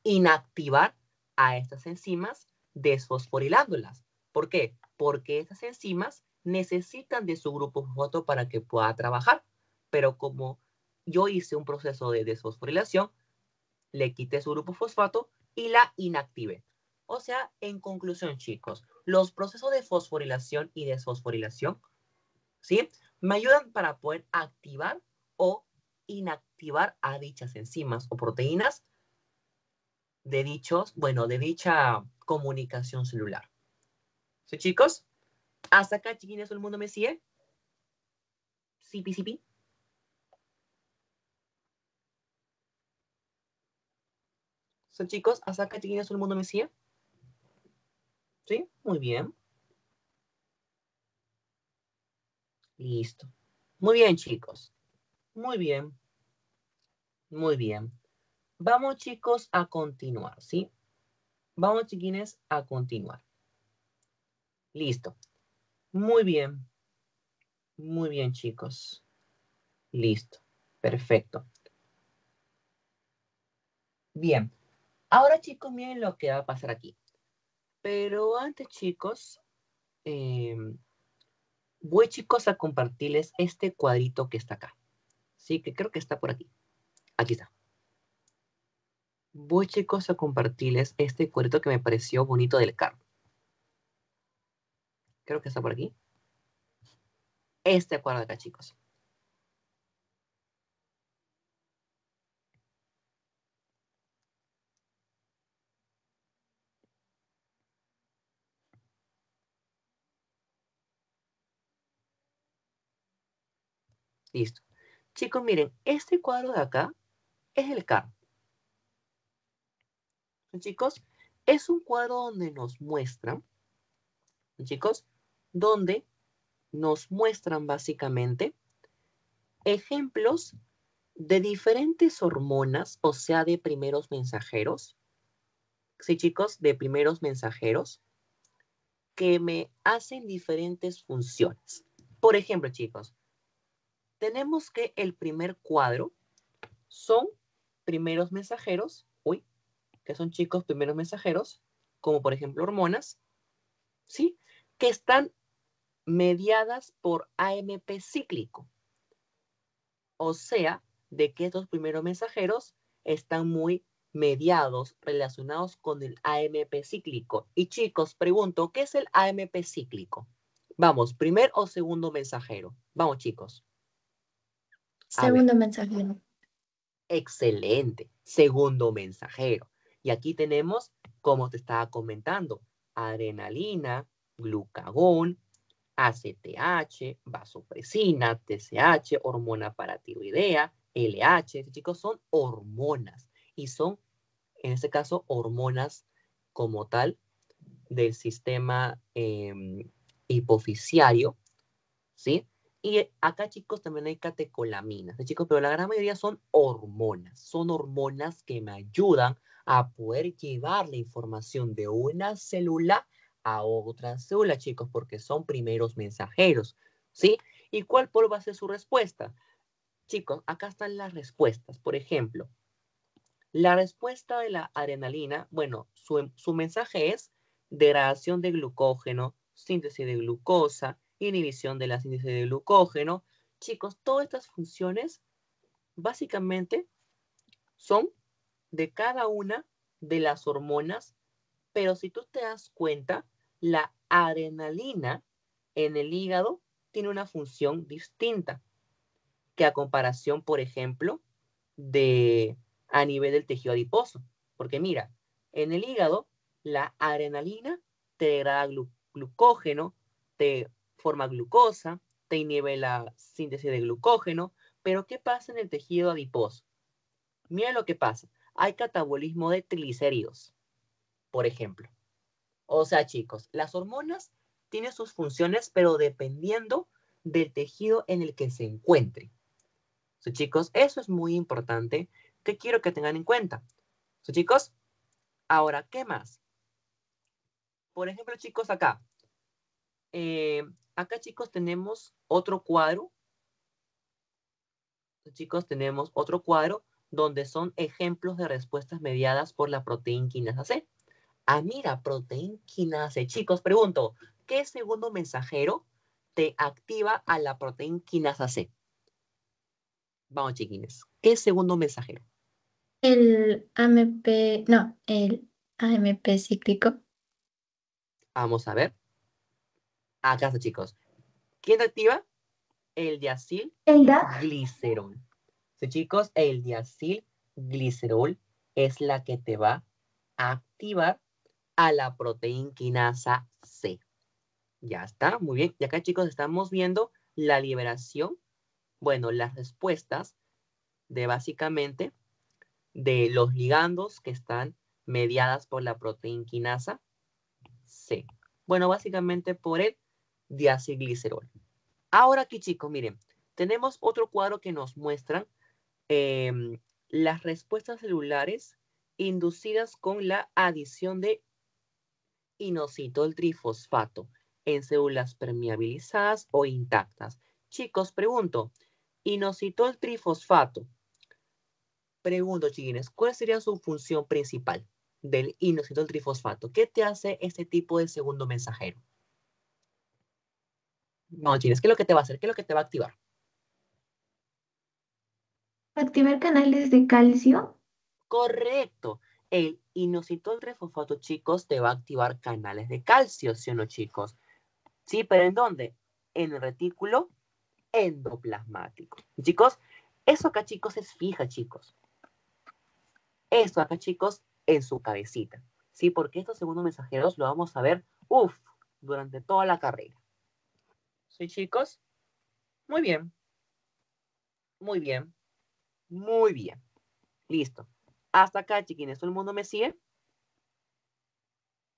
inactivar a estas enzimas desfosforilándolas. ¿Por qué? Porque estas enzimas necesitan de su grupo fosfato para que pueda trabajar. Pero como yo hice un proceso de desfosforilación, le quité su grupo fosfato y la inactivé. O sea, en conclusión, chicos, los procesos de fosforilación y desfosforilación, ¿sí? Me ayudan para poder activar o inactivar a dichas enzimas o proteínas de dicha comunicación celular. ¿Sí, chicos? ¿Hasta acá, chiquines, todo el mundo me sigue? ¿Sí, sí? ¿Sí, chicos? ¿Hasta acá, chiquines, todo el mundo me sigue? ¿Sí? Muy bien. Listo. Muy bien, chicos. Muy bien. Muy bien. Vamos, chicos, a continuar, ¿sí? Vamos, chiquines, a continuar. Listo. Muy bien. Muy bien, chicos. Listo. Perfecto. Bien. Ahora, chicos, miren lo que va a pasar aquí. Pero antes, chicos, voy, chicos, a compartirles este cuadrito que está acá. Sí, que creo que está por aquí. Aquí está. Voy, chicos, a compartirles este cuadrito que me pareció bonito del carro. Creo que está por aquí. Este cuadro de acá, chicos. Listo. Chicos, miren, este cuadro de acá es el carro. Chicos, es un cuadro donde nos muestran, chicos, donde nos muestran básicamente ejemplos de diferentes hormonas, o sea, de primeros mensajeros. Sí, chicos, de primeros mensajeros que me hacen diferentes funciones. Por ejemplo, chicos, tenemos que el primer cuadro son primeros mensajeros, que son chicos primeros mensajeros, como por ejemplo hormonas, ¿sí? Que están mediadas por AMP cíclico. O sea, de que estos primeros mensajeros están muy mediados, relacionados con el AMP cíclico. Y chicos, pregunto, ¿qué es el AMP cíclico? Vamos, primer o segundo mensajero. Vamos, chicos. A ver. Segundo mensajero. Excelente. Segundo mensajero. Y aquí tenemos, como te estaba comentando, adrenalina, glucagón, ACTH, vasopresina, TSH, hormona paratiroidea, LH. Estos chicos son hormonas y son, en este caso, hormonas como tal del sistema hipofisiario, ¿sí? Y acá, chicos, también hay catecolaminas, ¿sí, chicos? Pero la gran mayoría son hormonas que me ayudan a poder llevar la información de una célula a otra célula, chicos, porque son primeros mensajeros, ¿sí? ¿Y cuál va a ser su respuesta? Chicos, acá están las respuestas. Por ejemplo, la respuesta de la adrenalina, bueno, su mensaje es degradación de glucógeno, síntesis de glucosa, inhibición de la síntesis de glucógeno. Chicos, todas estas funciones básicamente son de cada una de las hormonas, pero si tú te das cuenta, la adrenalina en el hígado tiene una función distinta que a comparación, por ejemplo, a nivel del tejido adiposo. Porque mira, en el hígado, la adrenalina te degrada glucógeno, te forma glucosa, te inhibe la síntesis de glucógeno, pero ¿qué pasa en el tejido adiposo? Mira lo que pasa. Hay catabolismo de triglicéridos, por ejemplo. O sea, chicos, las hormonas tienen sus funciones, pero dependiendo del tejido en el que se encuentre. So, chicos, eso es muy importante que quiero que tengan en cuenta. So, chicos, ahora, ¿qué más? Por ejemplo, chicos, acá. Acá, chicos, tenemos otro cuadro. So, chicos, tenemos otro cuadro donde son ejemplos de respuestas mediadas por la proteína quinasa C. Ah, mira, proteína quinasa C. Chicos, pregunto, ¿qué segundo mensajero te activa a la proteína quinasa C? Vamos, chiquines. ¿Qué segundo mensajero? El AMP, no, el AMP cíclico. Vamos a ver. Acá está, chicos. ¿Quién te activa? El diacilglicerol. Sí, chicos, el diacilglicerol es la que te va a activar a la proteína quinasa C. Ya está, muy bien. Y acá, chicos, estamos viendo la liberación, bueno, las respuestas de básicamente de los ligandos que están mediadas por la proteína quinasa C. Bueno, básicamente por el diacilglicerol. Ahora aquí, chicos, miren, tenemos otro cuadro que nos muestra las respuestas celulares inducidas con la adición de inositol trifosfato en células permeabilizadas o intactas. Chicos, pregunto, inositol trifosfato. Pregunto, chiquines, ¿cuál sería su función principal del inositol trifosfato? ¿Qué te hace este tipo de segundo mensajero? No, chiquines, ¿qué es lo que te va a hacer? ¿Qué es lo que te va a activar? Activar canales de calcio. Correcto. El inositol trifosfato, chicos, te va a activar canales de calcio, ¿sí o no, chicos? Sí, pero ¿en dónde? En el retículo endoplasmático. Chicos, eso acá, chicos, es fija, chicos. Esto acá, chicos, en su cabecita. Sí, porque estos segundos mensajeros lo vamos a ver, durante toda la carrera. ¿Sí, chicos? Muy bien. Muy bien. Muy bien. Listo. Hasta acá, chiquines, ¿todo el mundo me sigue?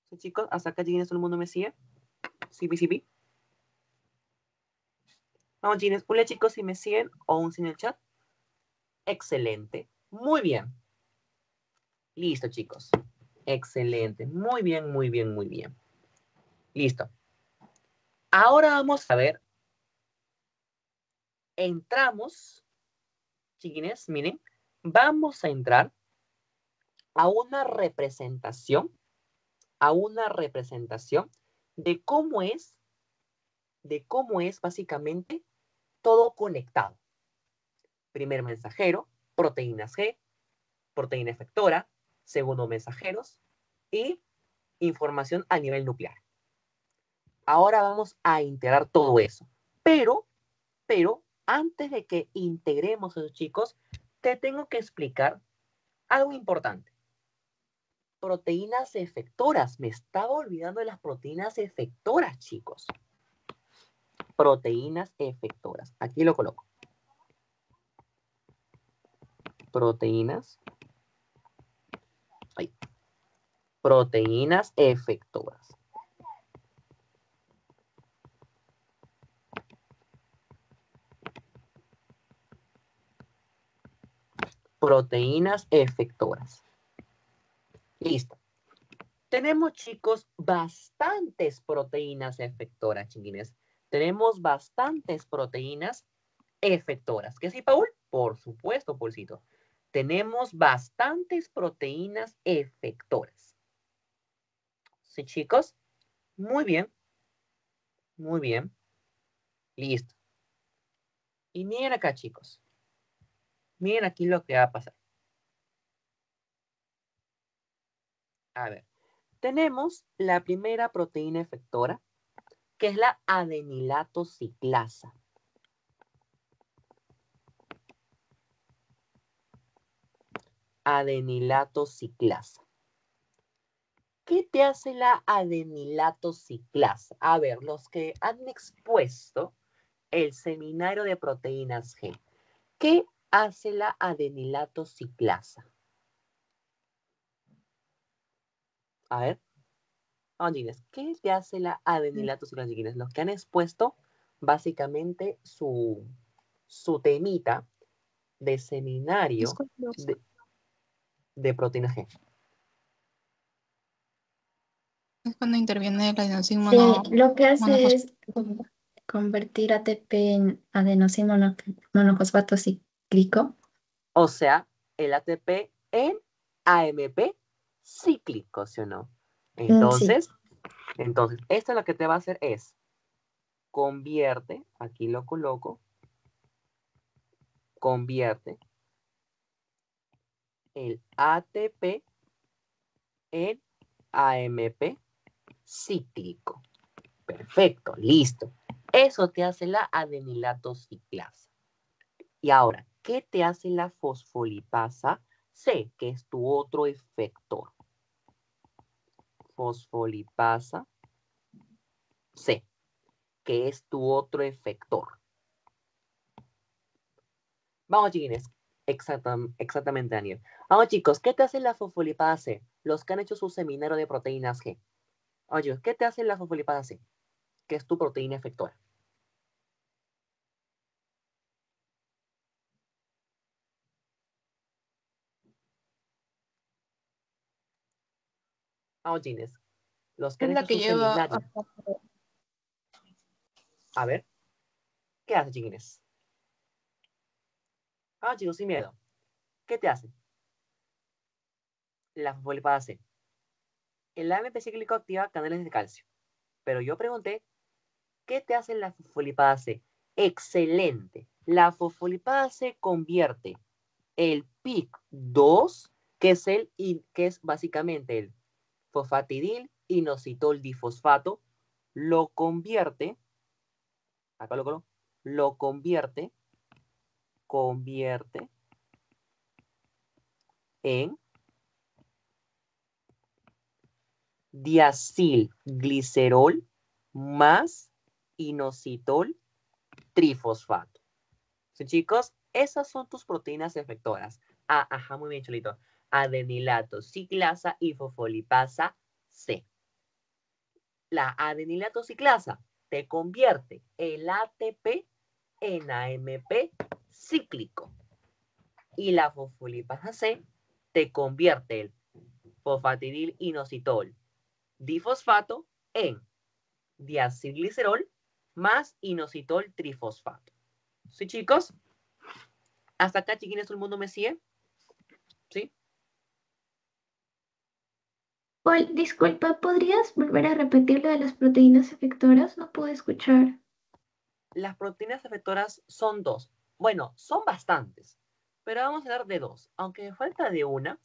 ¿Sí, chicos? Hasta acá, chiquines, ¿todo el mundo me sigue? Sí, sí, sí. Vamos, chiquines, hola, chicos, si me siguen o un sin el chat. Excelente. Muy bien. Listo, chicos. Excelente. Muy bien, muy bien, muy bien. Listo. Ahora vamos a ver. Entramos, chiquines, miren, vamos a entrar a una representación de cómo es básicamente todo conectado. Primer mensajero, proteínas G, proteína efectora, segundo mensajeros y información a nivel nuclear. Ahora vamos a integrar todo eso. Pero, antes de que integremos eso, chicos, te tengo que explicar algo importante. Proteínas efectoras. Me estaba olvidando de las proteínas efectoras, chicos. Proteínas efectoras. Aquí lo coloco. Proteínas. Ahí. Proteínas efectoras. Proteínas efectoras. Listo. Tenemos, chicos, bastantes proteínas efectoras, chiquines. Tenemos bastantes proteínas efectoras. ¿Qué sí, Paul? Por supuesto, Paulcito. Tenemos bastantes proteínas efectoras. ¿Sí, chicos? Muy bien. Muy bien. Listo. Y miren acá, chicos. Miren aquí lo que va a pasar. A ver. Tenemos la primera proteína efectora, que es la adenilato ciclasa. Adenilato ciclasa. ¿Qué te hace la adenilato ciclasa? A ver, los que han expuesto el seminario de proteínas G. ¿Qué hace la adenilato ciclasa? A ver. Vamos, chiquines, ¿qué te hace la adenilato ciclasa, chiquines? Los que han expuesto básicamente su temita de seminario Es curioso. de proteína G. Es cuando interviene la adenosina Lo que hace monofosfato. es convertir ATP en adenosina monofosfato cíclico. O sea, el ATP en AMP cíclico, ¿sí o no? Sí. Entonces, esto lo que te va a hacer es convierte, aquí lo coloco, convierte el ATP en AMP cíclico. Perfecto, listo. Eso te hace la adenilato ciclasa. Y ahora, ¿qué te hace la fosfolipasa C, que es tu otro efector? Fosfolipasa C, que es tu otro efector. Vamos, chiquines. Exactamente, Daniel. Vamos, chicos, ¿qué te hace la fosfolipasa C? Los que han hecho su seminario de proteínas G. Oye, ¿qué te hace la fosfolipasa C? Que es tu proteína efectora. Vamos, chiquines. Los que Es han la hecho que su lleva seminario. A ver, ¿qué hace, chiquines? Vamos, chicos, sin miedo. ¿Qué te hace? La fosfolipasa C. El AMP cíclico activa canales de calcio. Pero yo pregunté, ¿qué te hace la fosfolipasa C? Excelente. La fosfolipasa C convierte el PIC2, que es básicamente el fosfatidil inositol difosfato, lo convierte, acá lo coloco, lo convierte en diacilglicerol más inositol trifosfato. ¿Sí, chicos? Esas son tus proteínas efectoras. Ah, ajá, muy bien, Cholito. Adenilato ciclasa y fosfolipasa C. La adenilato ciclasa te convierte el ATP en AMP cíclico. Y la fosfolipasa C te convierte el fosfatidil inositol difosfato en diacilglicerol más inositol trifosfato. ¿Sí, chicos? Hasta acá, chiquines, todo el mundo me sigue. ¿Sí? Disculpa, ¿podrías volver a repetir lo de las proteínas efectoras? No puedo escuchar. Las proteínas efectoras son dos. Bueno, son bastantes, pero vamos a hablar de dos. Aunque me falta de una,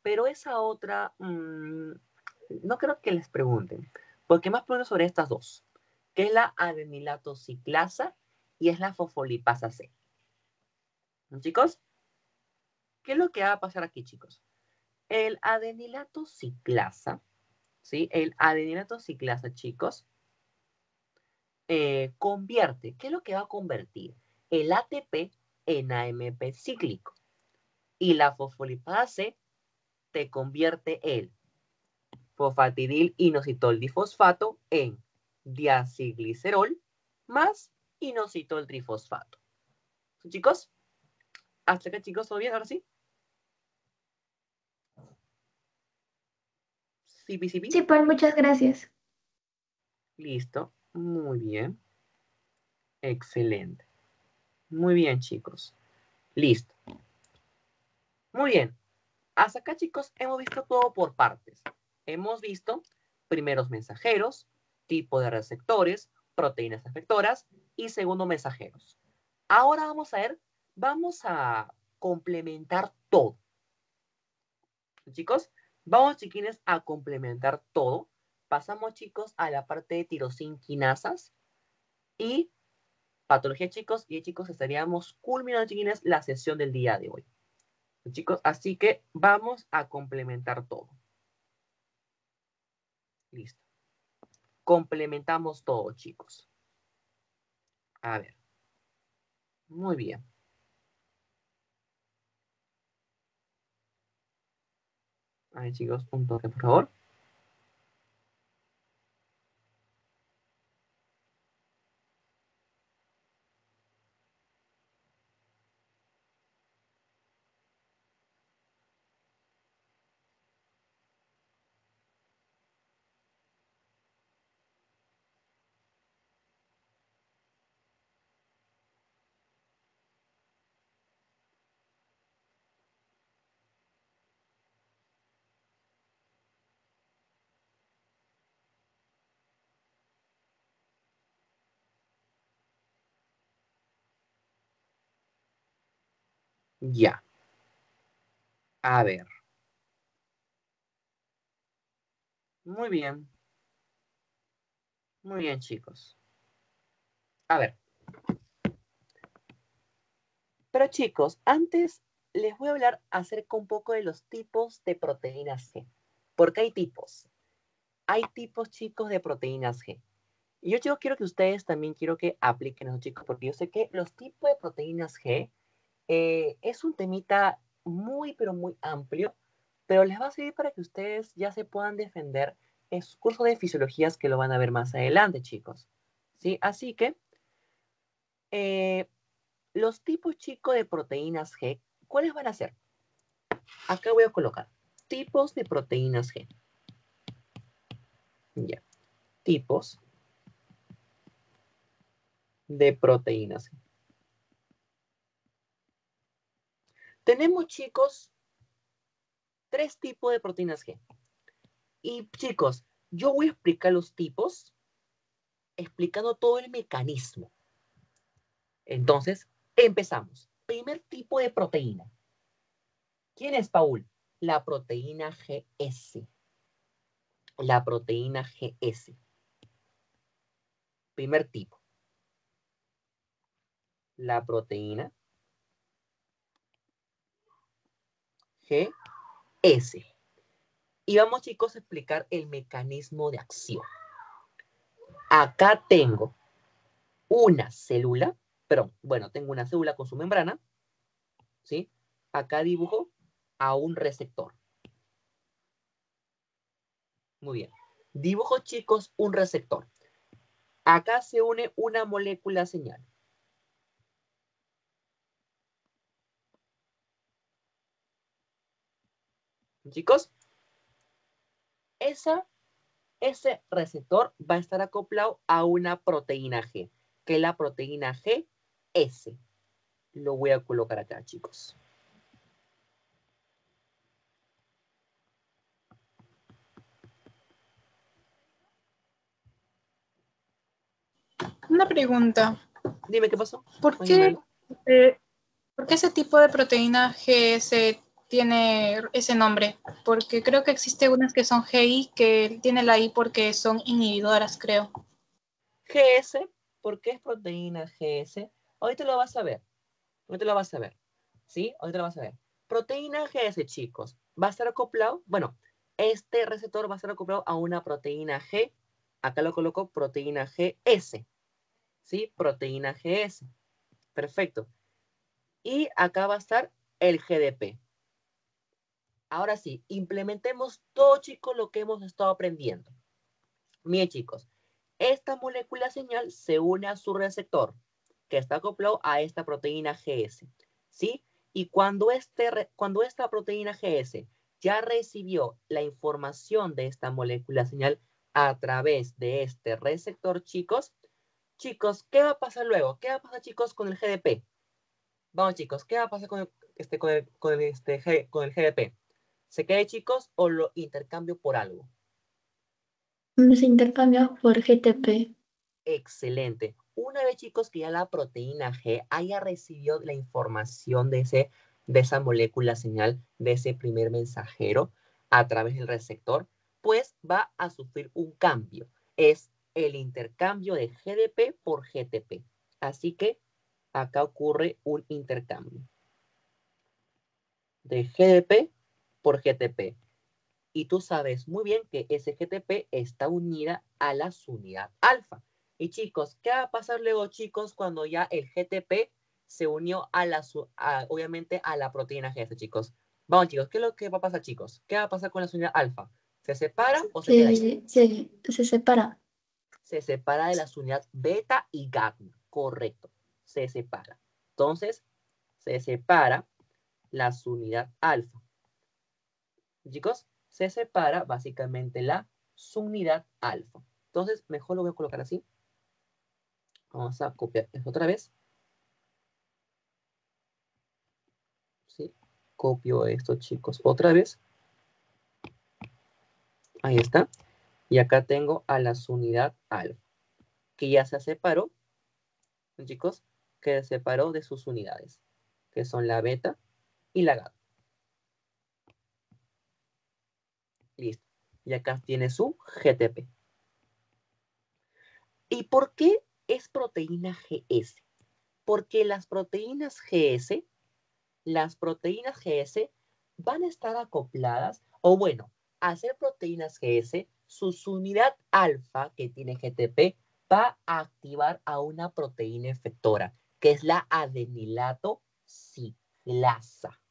pero esa otra, no creo que les pregunten, porque más pregunto sobre estas dos, que es la adenilato ciclasa y es la fosfolipasa C. ¿Chicos? ¿Qué es lo que va a pasar aquí, chicos? El adenilato ciclasa, ¿sí? El adenilato ciclasa, chicos, convierte, ¿qué es lo que va a convertir? El ATP en AMP cíclico. Y la fosfolipasa C te convierte el fosfatidil inositol difosfato en diacilglicerol más inositol trifosfato. ¿Sí, chicos? ¿Hasta acá, chicos? ¿Todo bien? ¿Ahora sí? ¿Sí, sí, sí? Sí, Paul, muchas gracias. Listo. Muy bien. Excelente. Muy bien, chicos. Listo. Muy bien. Hasta acá, chicos, hemos visto todo por partes. Hemos visto primeros mensajeros, tipo de receptores, proteínas efectoras y segundo mensajeros. Ahora vamos a complementar todo. Chicos, vamos, chiquines, a complementar todo. Pasamos, chicos, a la parte de tirosinquinasas y patología, chicos. Y, chicos, estaríamos culminando, chiquines, la sesión del día de hoy. Chicos, así que vamos a complementar todo. Listo. Complementamos todo, chicos. A ver. Muy bien. A ver, chicos, un toque, por favor. Ya. A ver. Muy bien. Muy bien, chicos. A ver. Pero chicos, antes les voy a hablar acerca un poco de los tipos de proteínas G. Porque hay tipos. Hay tipos, chicos, de proteínas G. Y yo, chicos, quiero que ustedes también quiero que apliquen eso, chicos, porque yo sé que los tipos de proteínas G es un temita muy, pero muy amplio, pero les va a servir para que ustedes ya se puedan defender en sus cursos de fisiologías que lo van a ver más adelante, chicos. ¿Sí? Así que eh, los tipos, chicos, de proteínas G, ¿cuáles van a ser? Acá voy a colocar tipos de proteínas G. Ya. Tipos de proteínas G. Tenemos, chicos, 3 tipos de proteínas G. Y, chicos, yo voy a explicar los tipos explicando todo el mecanismo. Entonces, empezamos. Primer tipo de proteína. ¿Quién es, Paul? La proteína GS. La proteína GS. Primer tipo. La proteína GS. Y vamos, chicos, a explicar el mecanismo de acción. Acá tengo una célula, perdón, bueno, tengo una célula con su membrana, ¿sí? Acá dibujo a un receptor. Muy bien. Dibujo, chicos, un receptor. Acá se une una molécula señal. Chicos, ese receptor va a estar acoplado a una proteína G, que es la proteína GS. Lo voy a colocar acá, chicos. Una pregunta. Dime qué pasó. ¿Por Dime. qué, ¿por qué ese tipo de proteína GS tiene ese nombre? Porque creo que existe unas que son GI que tienen la I porque son inhibidoras, creo. GS, ¿por qué es proteína GS? Ahorita lo vas a ver. Ahorita lo vas a ver. ¿Sí? Ahorita lo vas a ver. Proteína GS, chicos, va a estar acoplado, bueno, este receptor va a estar acoplado a una proteína G. Acá lo coloco proteína GS. ¿Sí? Proteína GS. Perfecto. Y acá va a estar el GDP. Ahora sí, implementemos todo, chicos, lo que hemos estado aprendiendo. Miren, chicos, esta molécula señal se une a su receptor, que está acoplado a esta proteína GS, ¿sí? Y cuando esta proteína GS ya recibió la información de esta molécula señal a través de este receptor, chicos, ¿qué va a pasar luego? ¿Qué va a pasar, chicos, con el GDP? Vamos, chicos, ¿qué va a pasar con el GDP? ¿Se queda, chicos, o lo intercambio por algo? Se intercambia por GTP. Excelente. Una vez, chicos, que ya la proteína G haya recibido la información de esa molécula señal, de ese primer mensajero a través del receptor, pues va a sufrir un cambio. Es el intercambio de GDP por GTP. Así que acá ocurre un intercambio de GDP por GTP. Y tú sabes muy bien que ese GTP está unida a la unidad alfa. Y chicos, ¿qué va a pasar luego, chicos, cuando ya el GTP se unió obviamente a la proteína GS, chicos? Vamos, chicos, ¿qué es lo que va a pasar, chicos? ¿Qué va a pasar con la unidad alfa? ¿Se separa o se queda ahí? Se separa. Se separa de la unidad beta y gamma. Correcto. Se separa. Entonces, se separa la unidad alfa. Chicos, se separa básicamente la subunidad alfa. Entonces, mejor lo voy a colocar así. Vamos a copiar esto otra vez. ¿Sí? Copio esto, chicos, otra vez. Ahí está. Y acá tengo a la subunidad alfa, que ya se separó, chicos, que se separó de sus unidades, que son la beta y la GAD. Listo. Y acá tiene su GTP. ¿Y por qué es proteína GS? Porque las proteínas GS van a estar acopladas, o bueno, al ser proteínas GS, su unidad alfa que tiene GTP va a activar a una proteína efectora, que es la adenilato ciclasa.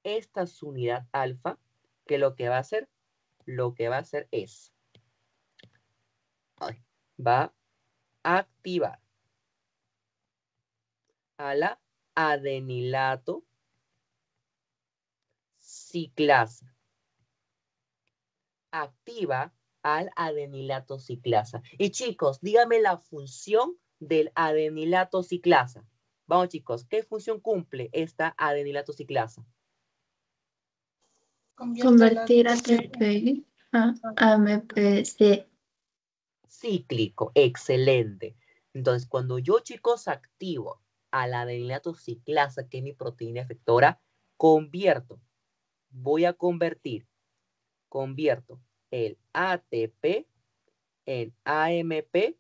Esta es su unidad alfa, que lo que va a hacer es, va a activar a la adenilato ciclasa. Activa al adenilato ciclasa. Y chicos, dígame la función del adenilato ciclasa. Vamos chicos, ¿qué función cumple esta adenilato ciclasa? Convertir ATP a AMPC. Cíclico, excelente. Entonces, cuando yo chicos activo a la adenilato ciclasa, que es mi proteína efectora, convierto el ATP en AMP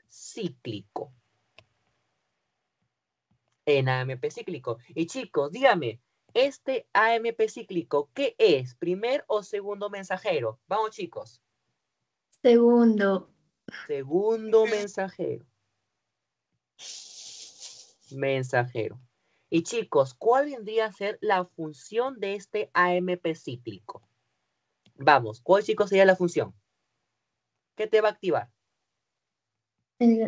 cíclico. Y chicos, dígame, este AMP cíclico, ¿qué es? ¿Primer o segundo mensajero? Vamos, chicos. Segundo. Segundo mensajero. Y chicos, ¿cuál vendría a ser la función de este AMP cíclico? Vamos, ¿cuál chicos sería la función? ¿Qué te va a activar?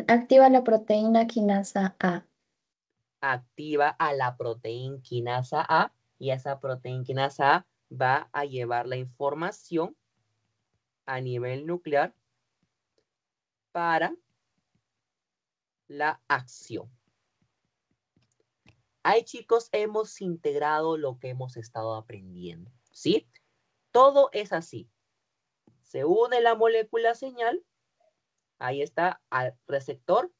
Activa la proteína quinasa A. Activa a la proteína quinasa A y esa proteína quinasa A va a llevar la información a nivel nuclear para la acción. Ahí chicos hemos integrado lo que hemos estado aprendiendo, ¿sí? Todo es así. Se une la molécula señal, ahí está al receptor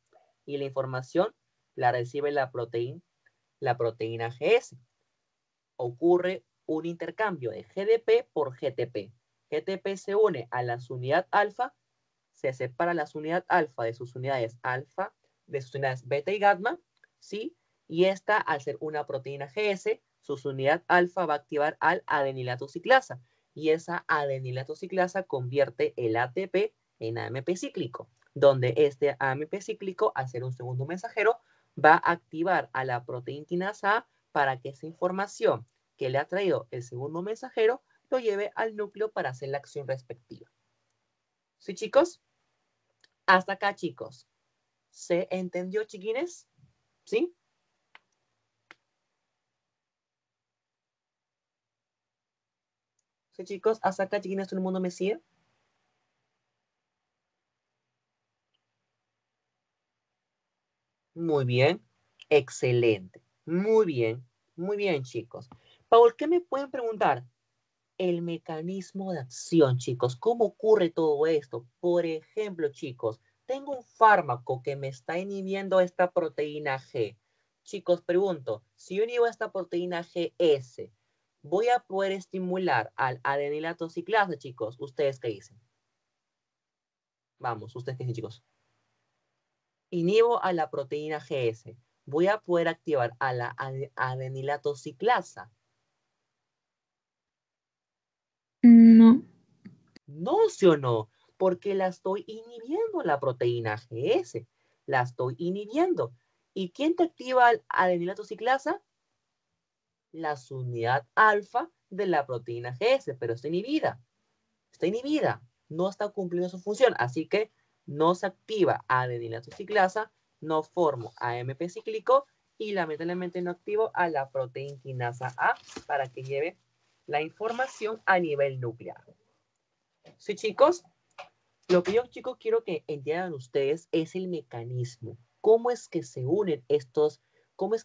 y la información la recibe la proteína GS. Ocurre un intercambio de GDP por GTP. GTP se une a la unidad alfa, se separa la unidad alfa de sus unidades alfa, de sus unidades beta y gamma, ¿sí? Y esta, al ser una proteína GS, su unidad alfa va a activar al adenilato ciclasa. Y esa adenilato ciclasa convierte el ATP en AMP cíclico, donde este AMP cíclico, al ser un segundo mensajero, va a activar a la proteína quinasa A para que esa información que le ha traído el segundo mensajero lo lleve al núcleo para hacer la acción respectiva. ¿Sí, chicos? Hasta acá, chicos. ¿Se entendió, chiquines? ¿Sí? ¿Sí, chicos? ¿Hasta acá, chiquines, todo el mundo me sigue? Muy bien. Excelente. Muy bien, chicos. Paul, ¿qué me pueden preguntar? El mecanismo de acción, chicos. ¿Cómo ocurre todo esto? Por ejemplo, chicos, tengo un fármaco que me está inhibiendo esta proteína G. Chicos, pregunto, si yo inhibo esta proteína GS, ¿voy a poder estimular al adenilato ciclasa, chicos? ¿Ustedes qué dicen? Vamos, ¿ustedes qué dicen, chicos? Inhibo a la proteína GS. ¿Voy a poder activar a la adenilato ciclasa? No. No, ¿sí o no? Porque la estoy inhibiendo la proteína GS. La estoy inhibiendo. ¿Y quién te activa el adenilato ciclasa? La unidad alfa de la proteína GS, pero está inhibida. Está inhibida. No está cumpliendo su función. Así que no se activa adenilato ciclasa, no formo AMP cíclico y lamentablemente no activo a la proteína quinasa A para que lleve la información a nivel nuclear. ¿Sí, chicos? Lo que yo, chicos, quiero que entiendan ustedes es el mecanismo. ¿Cómo es que se unen estos? ¿Cómo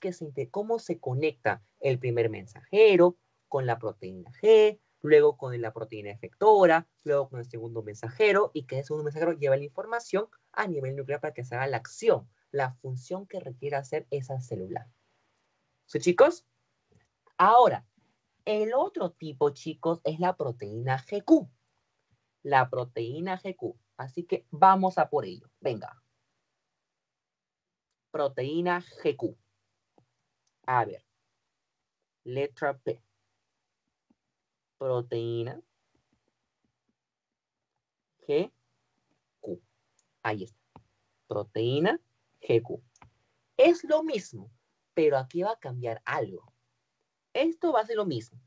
se conecta el primer mensajero con la proteína G, luego con la proteína efectora, luego con el segundo mensajero y que ese segundo mensajero lleva la información a nivel nuclear para que se haga la acción, la función que requiere hacer esa célula? ¿Sí, chicos? Ahora, el otro tipo, chicos, es la proteína GQ. La proteína GQ. Así que vamos a por ello. Venga. Proteína GQ. A ver. Letra P. Proteína GQ. Ahí está. Proteína GQ. Es lo mismo, pero aquí va a cambiar algo. Esto va a ser lo mismo.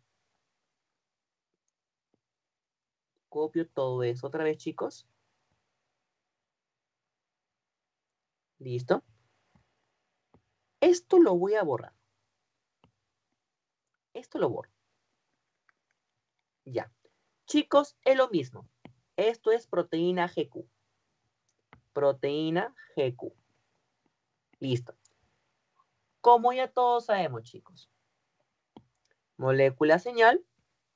Copio todo eso otra vez, chicos. ¿Listo? Esto lo voy a borrar. Esto lo borro. Ya. Chicos, es lo mismo. Esto es proteína GQ. Proteína GQ. Listo. Como ya todos sabemos, chicos, molécula señal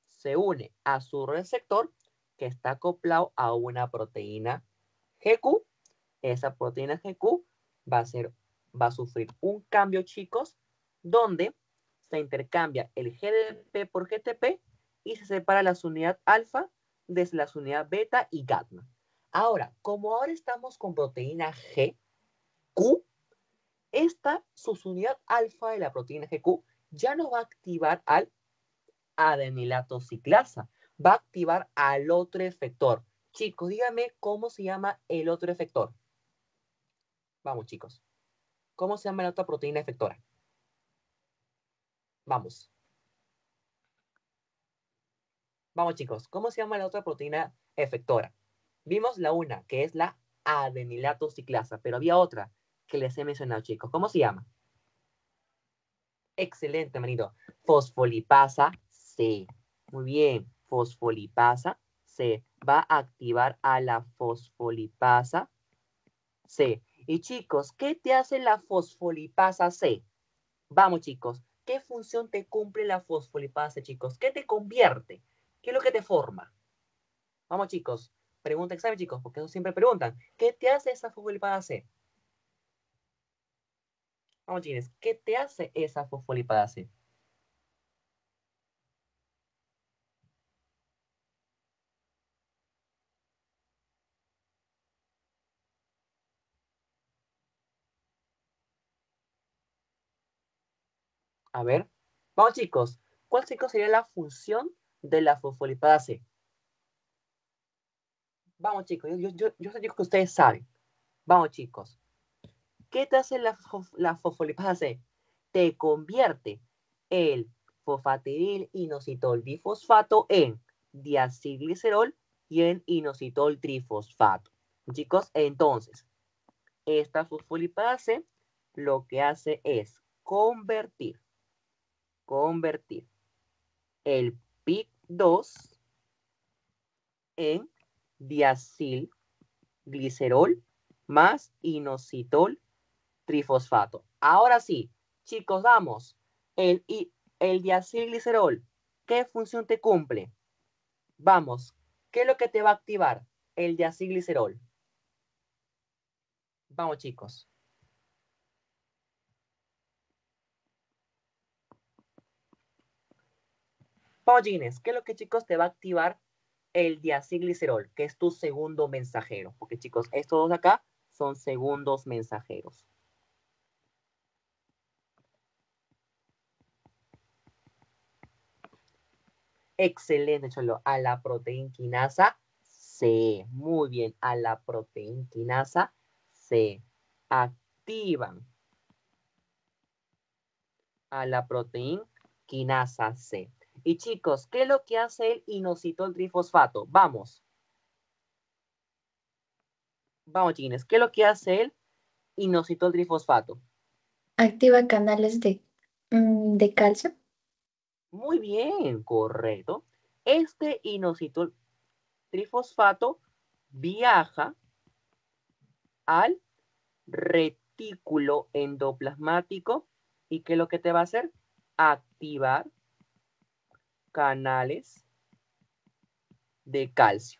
se une a su receptor que está acoplado a una proteína GQ. Esa proteína GQ va a sufrir un cambio, chicos, donde se intercambia el GDP por GTP y se separa la unidad alfa desde la unidad beta y gamma. Ahora, como ahora estamos con proteína GQ, esta subunidad alfa de la proteína GQ ya no va a activar al adenilato ciclasa, va a activar al otro efector. Chicos, díganme cómo se llama el otro efector. Vamos, chicos. ¿Cómo se llama la otra proteína efectora? Vamos. Vamos, chicos. ¿Cómo se llama la otra proteína efectora? Vimos la una, que es la adenilato ciclasa, pero había otra que les he mencionado, chicos. ¿Cómo se llama? Excelente, manito. Fosfolipasa C. Muy bien. Fosfolipasa C. Va a activar a la fosfolipasa C. Y chicos, ¿qué te hace la fosfolipasa C? Vamos, chicos. ¿Qué función te cumple la fosfolipasa C, chicos? ¿Qué te convierte? ¿Qué es lo que te forma? Vamos, chicos. Pregunta examen, chicos, porque eso siempre preguntan. ¿Qué te hace esa fosfolipasa C? Vamos, chicos. ¿Qué te hace esa fosfolipasa C? A ver. Vamos, chicos. ¿Cuál, chicos, sería la función de la fosfolipasa C? Vamos, chicos. Yo sé, chicos, que ustedes saben. Vamos, chicos. ¿Qué te hace la fosfolipasa C? Te convierte el fosfatidil inositol difosfato en diacilglicerol y en inositol trifosfato. Chicos, entonces, esta fosfolipasa C lo que hace es convertir el PIC2 en diacilglicerol más inositol trifosfato. Ahora sí, chicos, vamos. El diacilglicerol, ¿qué función te cumple? Vamos, ¿qué es lo que te va a activar el diacilglicerol? Vamos, chicos. Vamos, Gines, ¿qué es lo que, chicos, te va a activar el diacilglicerol, que es tu segundo mensajero? Porque, chicos, estos dos de acá son segundos mensajeros. Excelente, Cholo. A la proteína quinasa C. Muy bien. A la proteína quinasa C. Activan a la proteína quinasa C. Y chicos, ¿qué es lo que hace el inositol trifosfato? Vamos. Vamos, chiquines. ¿Qué es lo que hace el inositol trifosfato? Activa canales de calcio. Muy bien, correcto. Este inositol trifosfato viaja al retículo endoplasmático. ¿Y qué es lo que te va a hacer? Activar canales de calcio.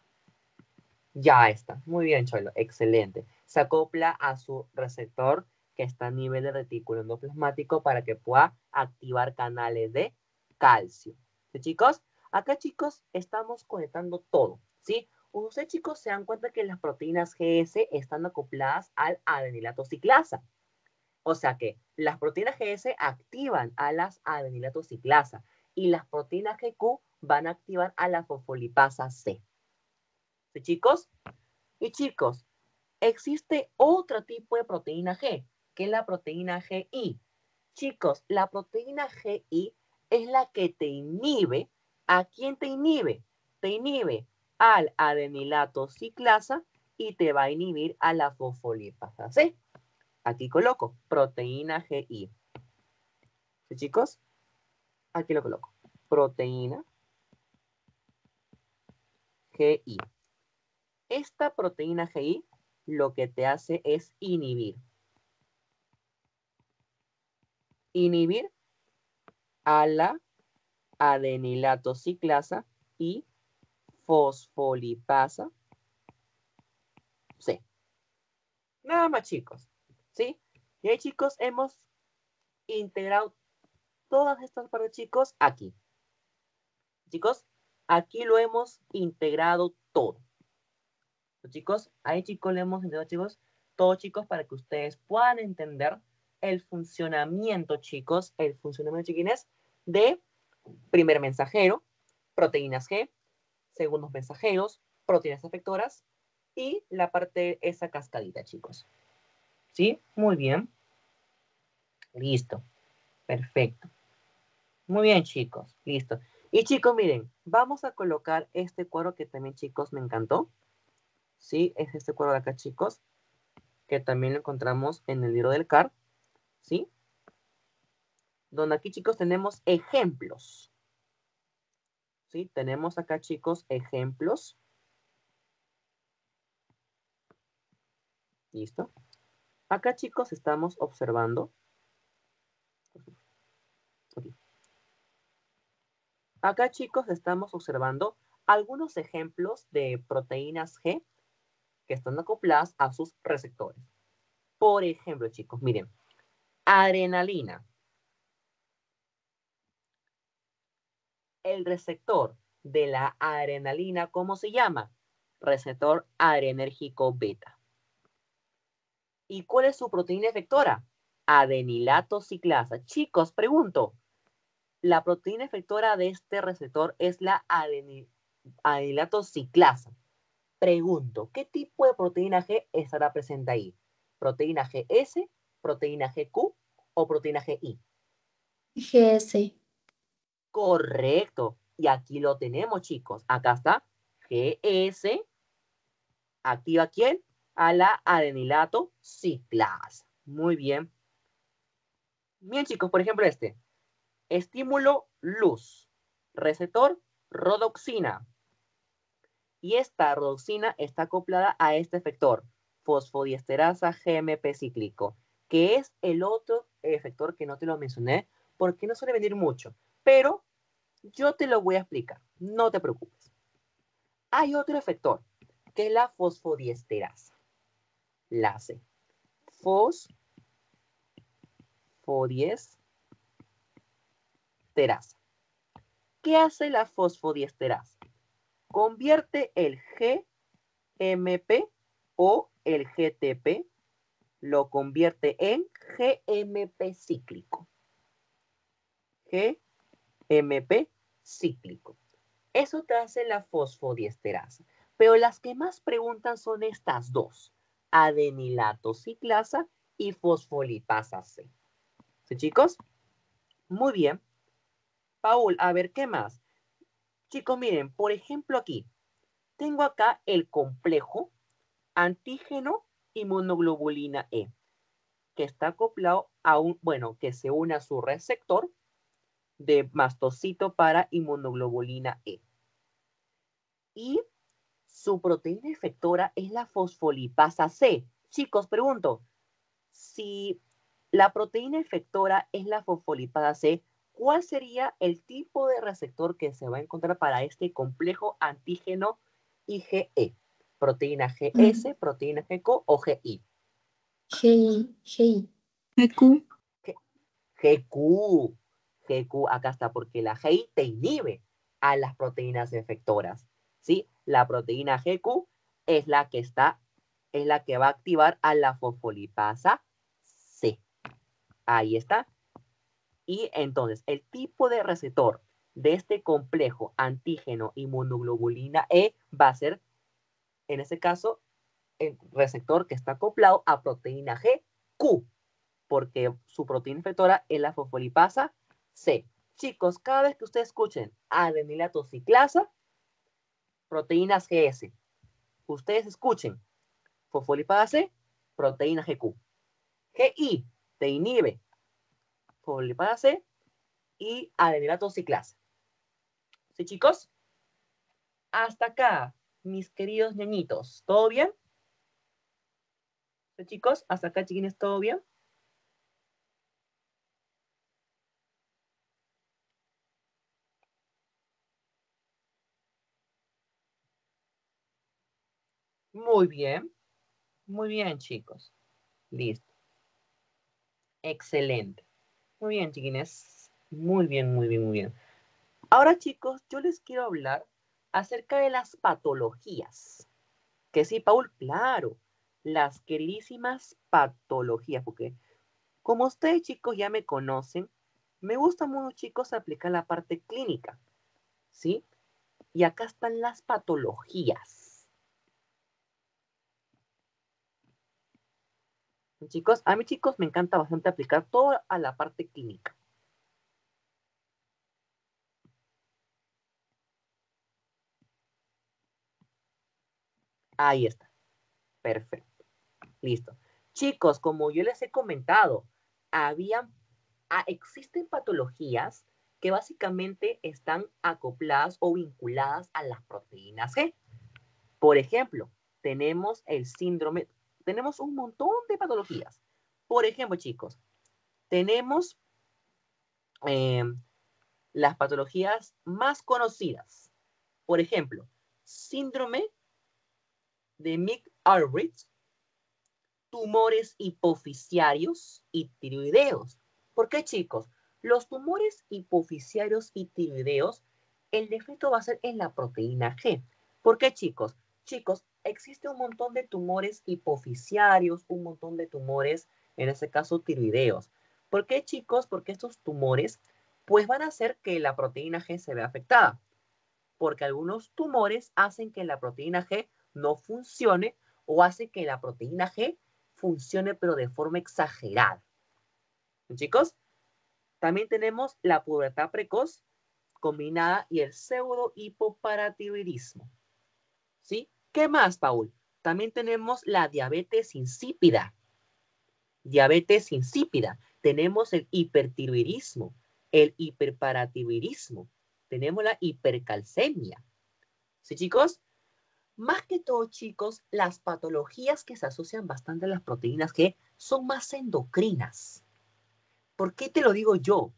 Ya está. Muy bien, Cholo. Excelente. Se acopla a su receptor que está a nivel de retículo endoplasmático para que pueda activar canales de calcio. ¿Sí, chicos? Acá, chicos, estamos conectando todo, ¿sí? Ustedes, chicos, se dan cuenta que las proteínas GS están acopladas al adenilato ciclasa. O sea que las proteínas GS activan a las adenilato ciclasa y las proteínas GQ van a activar a la fosfolipasa C. ¿Sí, chicos? Y chicos, existe otro tipo de proteína G, que es la proteína GI. Chicos, la proteína GI es la que te inhibe. ¿A quién te inhibe? Te inhibe al adenilato ciclasa y te va a inhibir a la fosfolipasa C. Aquí coloco proteína GI. ¿Sí, chicos? Aquí lo coloco. Proteína GI. Esta proteína GI lo que te hace es inhibir. Inhibir a la adenilato ciclasa y fosfolipasa C. Nada más, chicos. ¿Sí? Y ahí, chicos, hemos integrado todas estas partes, chicos, aquí. Chicos, aquí lo hemos integrado todo. Chicos, ahí, chicos, le hemos integrado, chicos, todo, chicos, para que ustedes puedan entender el funcionamiento, chicos, el funcionamiento, chiquines, de primer mensajero, proteínas G, segundos mensajeros, proteínas efectoras y la parte, esa cascadita, chicos. ¿Sí? Muy bien. Listo. Perfecto. Muy bien, chicos. Listo. Y chicos, miren, vamos a colocar este cuadro que también, chicos, me encantó. ¿Sí? Es este cuadro de acá, chicos, que también lo encontramos en el libro del CAR. ¿Sí? Donde aquí, chicos, tenemos ejemplos. ¿Sí? Tenemos acá, chicos, ejemplos. ¿Listo? Acá, chicos, estamos observando. Aquí. Acá, chicos, estamos observando algunos ejemplos de proteínas G que están acopladas a sus receptores. Por ejemplo, chicos, miren, adrenalina. El receptor de la adrenalina, ¿cómo se llama? Receptor adrenérgico beta. ¿Y cuál es su proteína efectora? Adenilato ciclasa. Chicos, pregunto, la proteína efectora de este receptor es la adenilato ciclasa. Pregunto, ¿qué tipo de proteína G estará presente ahí? ¿Proteína GS, proteína GQ o proteína GI? GS. Correcto. Y aquí lo tenemos, chicos. Acá está. GS activa ¿quién? A la adenilato ciclasa. Muy bien. Bien, chicos, por ejemplo este. Estímulo luz. Receptor rodoxina. Y esta rodoxina está acoplada a este efector, fosfodiesterasa GMP cíclico, que es el otro efector que no te lo mencioné porque no suele venir mucho. Pero yo te lo voy a explicar, no te preocupes. Hay otro efector, que es la fosfodiesterasa. La C. Fosfodiesterasa. ¿Qué hace la fosfodiesterasa? Convierte el GMP o el GTP, lo convierte en GMP cíclico. GMP cíclico. Eso te hace la fosfodiesterasa. Pero las que más preguntan son estas dos. Adenilato ciclasa y fosfolipasa C. ¿Sí, chicos? Muy bien. Paul, a ver, ¿qué más? Chicos, miren, por ejemplo aquí. Tengo acá el complejo antígeno inmunoglobulina E, que está acoplado a que se une a su receptor de mastocito para inmunoglobulina E. Y su proteína efectora es la fosfolipasa C. Chicos, pregunto, si la proteína efectora es la fosfolipasa C, ¿cuál sería el tipo de receptor que se va a encontrar para este complejo antígeno IgE? ¿Proteína GS, proteína GQ o GI? GI. GQ. GQ. GQ, acá está, porque la GI te inhibe a las proteínas efectoras, ¿sí? La proteína GQ es la que va a activar a la fosfolipasa C. Ahí está. Y entonces, el tipo de receptor de este complejo antígeno inmunoglobulina E va a ser, en este caso, el receptor que está acoplado a proteína GQ, porque su proteína efectora es la fosfolipasa C. Chicos, cada vez que ustedes escuchen adenilatosa ciclasa, proteínas GS, ustedes escuchen fosfolipasa C, proteína GQ. GI te inhibe fosfolipasa C y adenilatosa ciclasa. ¿Sí, chicos? Hasta acá, mis queridos ñañitos, ¿todo bien? ¿Sí, chicos? Hasta acá, chiquines, ¿todo bien? Muy bien, chicos. Listo. Excelente. Muy bien, chiquines. Muy bien, muy bien, muy bien. Ahora, chicos, yo les quiero hablar acerca de las patologías. Que sí, Paul, claro. Las queridísimas patologías, porque como ustedes, chicos, ya me conocen, me gusta mucho, chicos, aplicar la parte clínica, ¿sí? Y acá están las patologías. Chicos, a mí, chicos, me encanta bastante aplicar todo a la parte clínica. Ahí está. Perfecto. Listo. Chicos, como yo les he comentado, existen patologías que básicamente están acopladas o vinculadas a las proteínas G. Por ejemplo, tenemos tenemos un montón de patologías. Por ejemplo, chicos, tenemos las patologías más conocidas. Por ejemplo, síndrome de Mick-Arwright, tumores hipofisiarios y tiroideos. ¿Por qué, chicos? Los tumores hipofisiarios y tiroideos, el defecto va a ser en la proteína G. ¿Por qué, chicos? Chicos, existe un montón de tumores hipofisiarios, un montón de tumores, en este caso, tiroideos. ¿Por qué, chicos? Porque estos tumores, pues van a hacer que la proteína G se vea afectada. Porque algunos tumores hacen que la proteína G no funcione o hace que la proteína G funcione pero de forma exagerada. Chicos, también tenemos la pubertad precoz combinada y el pseudo hipoparatiroidismo. ¿Sí? ¿Qué más, Paul? También tenemos la diabetes insípida. Diabetes insípida. Tenemos el hipertiroidismo, el hiperparatiroidismo. Tenemos la hipercalcemia. ¿Sí, chicos? Más que todo, chicos, las patologías que se asocian bastante a las proteínas G son más endocrinas. ¿Por qué te lo digo yo?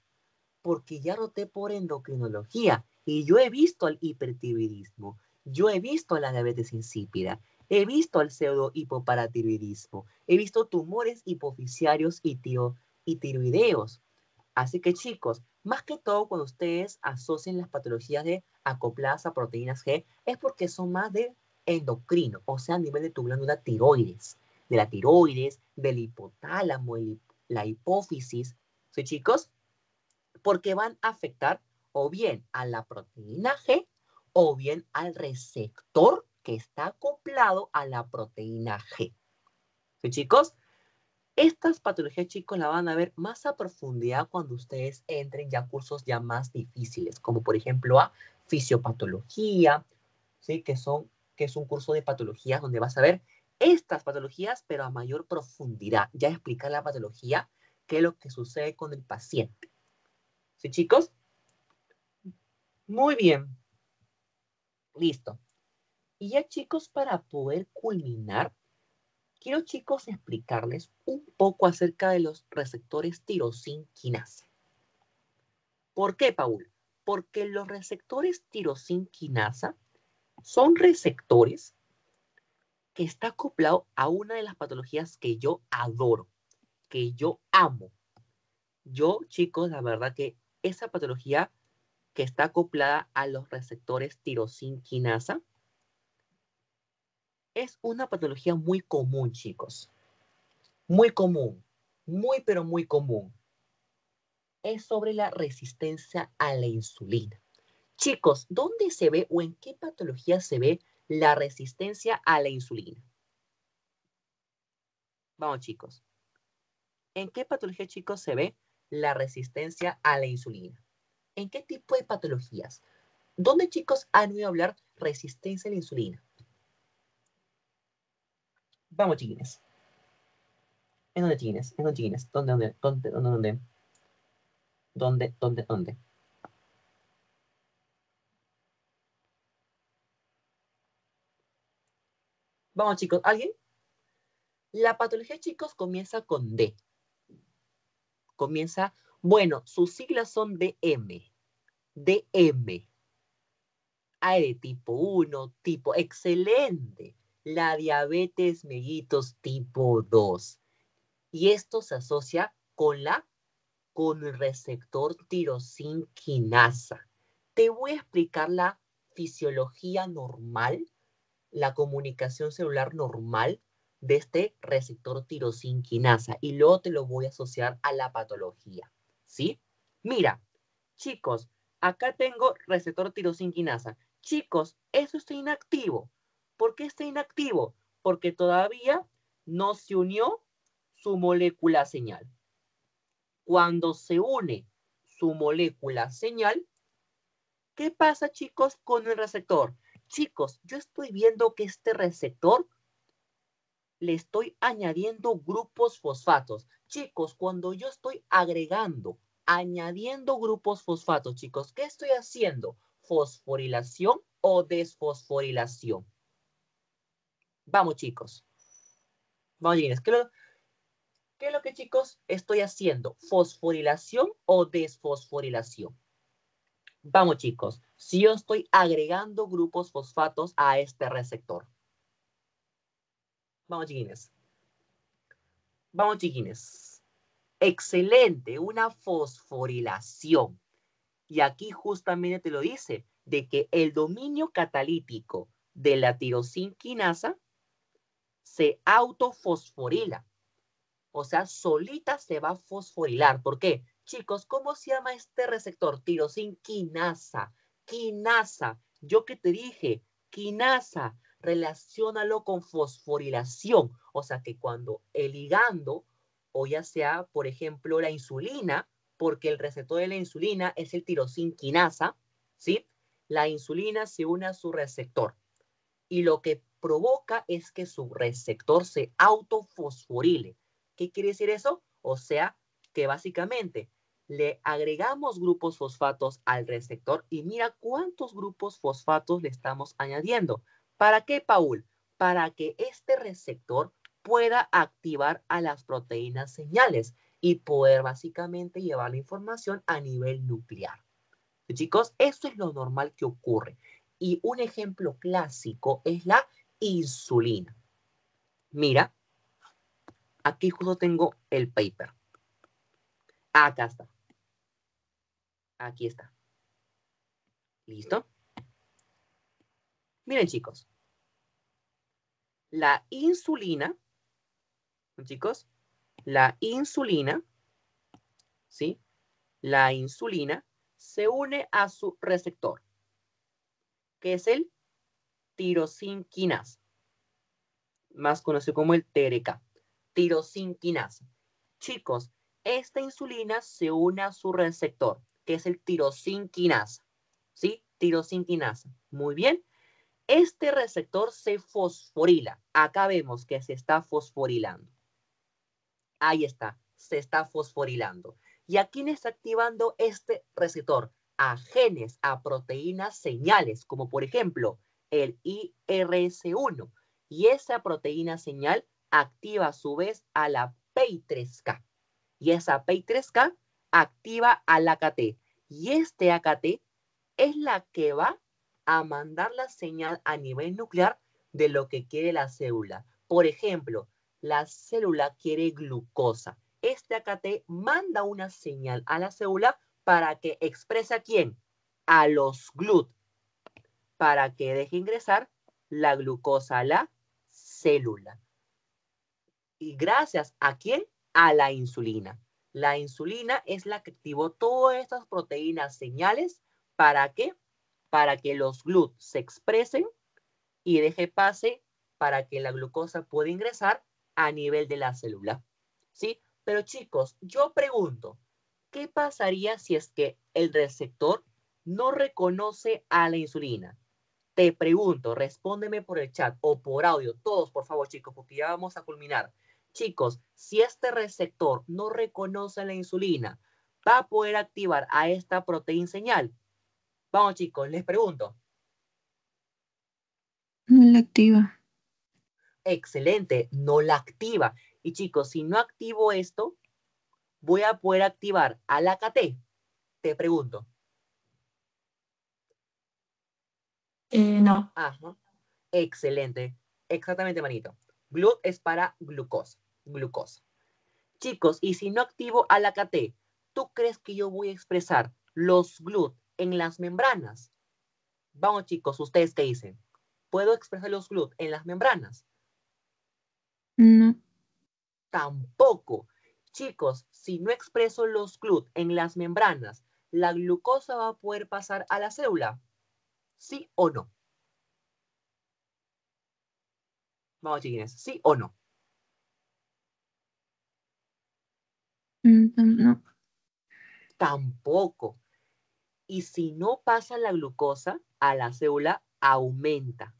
Porque ya roté por endocrinología y yo he visto el hipertiroidismo, yo he visto la diabetes insípida, he visto el pseudo hipoparatiroidismo, he visto tumores hipofisiarios y tiroideos. Así que, chicos, más que todo cuando ustedes asocian las patologías de acopladas a proteínas G es porque son más de endocrino, o sea, a nivel de tu glándula tiroides, de la tiroides, del hipotálamo, la hipófisis. ¿Sí, chicos? Porque van a afectar o bien a la proteína G o bien al receptor que está acoplado a la proteína G. ¿Sí, chicos? Estas patologías, chicos, la van a ver más a profundidad cuando ustedes entren ya a cursos ya más difíciles, como por ejemplo a fisiopatología, ¿sí? Que es un curso de patologías donde vas a ver estas patologías, pero a mayor profundidad. Ya explicar la patología, qué es lo que sucede con el paciente. ¿Sí, chicos? Muy bien. Listo. Y ya, chicos, para poder culminar, quiero, chicos, explicarles un poco acerca de los receptores tirosina quinasa. ¿Por qué, Paul? Porque los receptores tirosina quinasa son receptores que está acoplado a una de las patologías que yo adoro, que yo amo. Yo, chicos, la verdad que esa patología que está acoplada a los receptores tirosinquinasa? Es una patología muy común, chicos. Muy común. Muy, pero muy común. Es sobre la resistencia a la insulina. Chicos, ¿dónde se ve o en qué patología se ve la resistencia a la insulina? Vamos, chicos. ¿En qué patología, chicos, se ve la resistencia a la insulina? ¿En qué tipo de patologías? ¿Dónde, chicos, han oído hablar resistencia a la insulina? Vamos, chiquines. ¿En dónde, chiquines? ¿En dónde, chiquines? ¿Dónde? Vamos, chicos. ¿Alguien? La patología, chicos, comienza con D. Comienza, bueno, sus siglas son DM. DM. A de tipo 1, tipo, excelente. La diabetes mellitus tipo 2. Y esto se asocia con el receptor tirosinquinasa. Te voy a explicar la fisiología normal, la comunicación celular normal de este receptor tirosinquinasa y luego te lo voy a asociar a la patología, ¿sí? Mira, chicos, acá tengo receptor tirosinquinasa. Chicos, eso está inactivo. ¿Por qué está inactivo? Porque todavía no se unió su molécula señal. Cuando se une su molécula señal, ¿qué pasa, chicos, con el receptor? Chicos, yo estoy viendo que este receptor le estoy añadiendo grupos fosfatos. Chicos, cuando yo estoy añadiendo grupos fosfatos, chicos, ¿qué estoy haciendo? ¿Fosforilación o desfosforilación? Vamos, chicos. Vamos, chicos. ¿Qué es lo que, chicos, estoy haciendo? ¿Fosforilación o desfosforilación? Vamos, chicos. Si yo estoy agregando grupos fosfatos a este receptor. Vamos, chiquines. Vamos, chiquines. Excelente, una fosforilación. Y aquí justamente te lo dice, de que el dominio catalítico de la tirosinquinasa se autofosforila. O sea, solita se va a fosforilar. ¿Por qué? Chicos, ¿cómo se llama este receptor? Tirosinquinasa. Quinasa. Yo que te dije, quinasa. Relaciónalo con fosforilación. O sea, que cuando el ligando, o ya sea, por ejemplo, la insulina, porque el receptor de la insulina es el tirosinquinasa, ¿sí? La insulina se une a su receptor. Y lo que provoca es que su receptor se autofosforile. ¿Qué quiere decir eso? O sea, que básicamente le agregamos grupos fosfatos al receptor y mira cuántos grupos fosfatos le estamos añadiendo. ¿Para qué, Paul? Para que este receptor pueda activar a las proteínas señales y poder básicamente llevar la información a nivel nuclear. Chicos, eso es lo normal que ocurre. Y un ejemplo clásico es la insulina. Mira, aquí justo tengo el paper. Acá está. Aquí está. ¿Listo? Miren, chicos. La insulina, chicos, la insulina, ¿sí? La insulina se une a su receptor, que es el tirosinquinasa, más conocido como el TRK, tirosinquinasa. Chicos, esta insulina se une a su receptor, que es el tirosinquinasa. ¿Sí? Tirosinquinasa. Muy bien. Este receptor se fosforila. Acá vemos que se está fosforilando. Ahí está, se está fosforilando. ¿Y a quién está activando este receptor? A genes, a proteínas señales, como por ejemplo el IRS1. Y esa proteína señal activa a su vez a la PI3K. Y esa PI3K activa al AKT. Y este AKT es la que va a mandar la señal a nivel nuclear de lo que quiere la célula. Por ejemplo, la célula quiere glucosa. Este AKT manda una señal a la célula para que exprese a quién, a los GLUT, para que deje ingresar la glucosa a la célula. ¿Y gracias a quién? A la insulina. La insulina es la que activó todas estas proteínas señales. ¿Para qué? Para que los GLUT se expresen y deje pase para que la glucosa pueda ingresar a nivel de la célula. ¿Sí? Pero chicos, yo pregunto, ¿qué pasaría si es que el receptor no reconoce a la insulina? Te pregunto, respóndeme por el chat o por audio, todos por favor chicos, porque ya vamos a culminar. Chicos, si este receptor no reconoce la insulina, ¿va a poder activar a esta proteína señal? Vamos chicos, les pregunto. No la activa. Excelente, no la activa. Y chicos, si no activo esto, ¿voy a poder activar a la KT? Te pregunto. No. Ajá. Excelente. Exactamente, manito. GLUT es para glucosa. Glucosa. Chicos, y si no activo a la KT, ¿tú crees que yo voy a expresar los GLUT en las membranas? Vamos, chicos, ¿ustedes qué dicen? ¿Puedo expresar los GLUT en las membranas? No. Tampoco. Chicos, si no expreso los GLUT en las membranas, ¿la glucosa va a poder pasar a la célula? ¿Sí o no? Vamos, chiquines, ¿sí o no? No. Tampoco. Y si no pasa la glucosa a la célula, aumenta,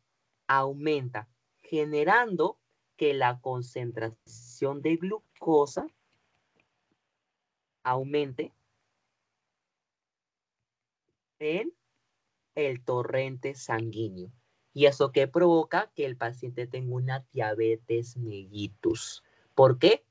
generando que la concentración de glucosa aumente en el torrente sanguíneo. ¿Y eso qué provoca? Que el paciente tenga una diabetes mellitus. ¿Por qué?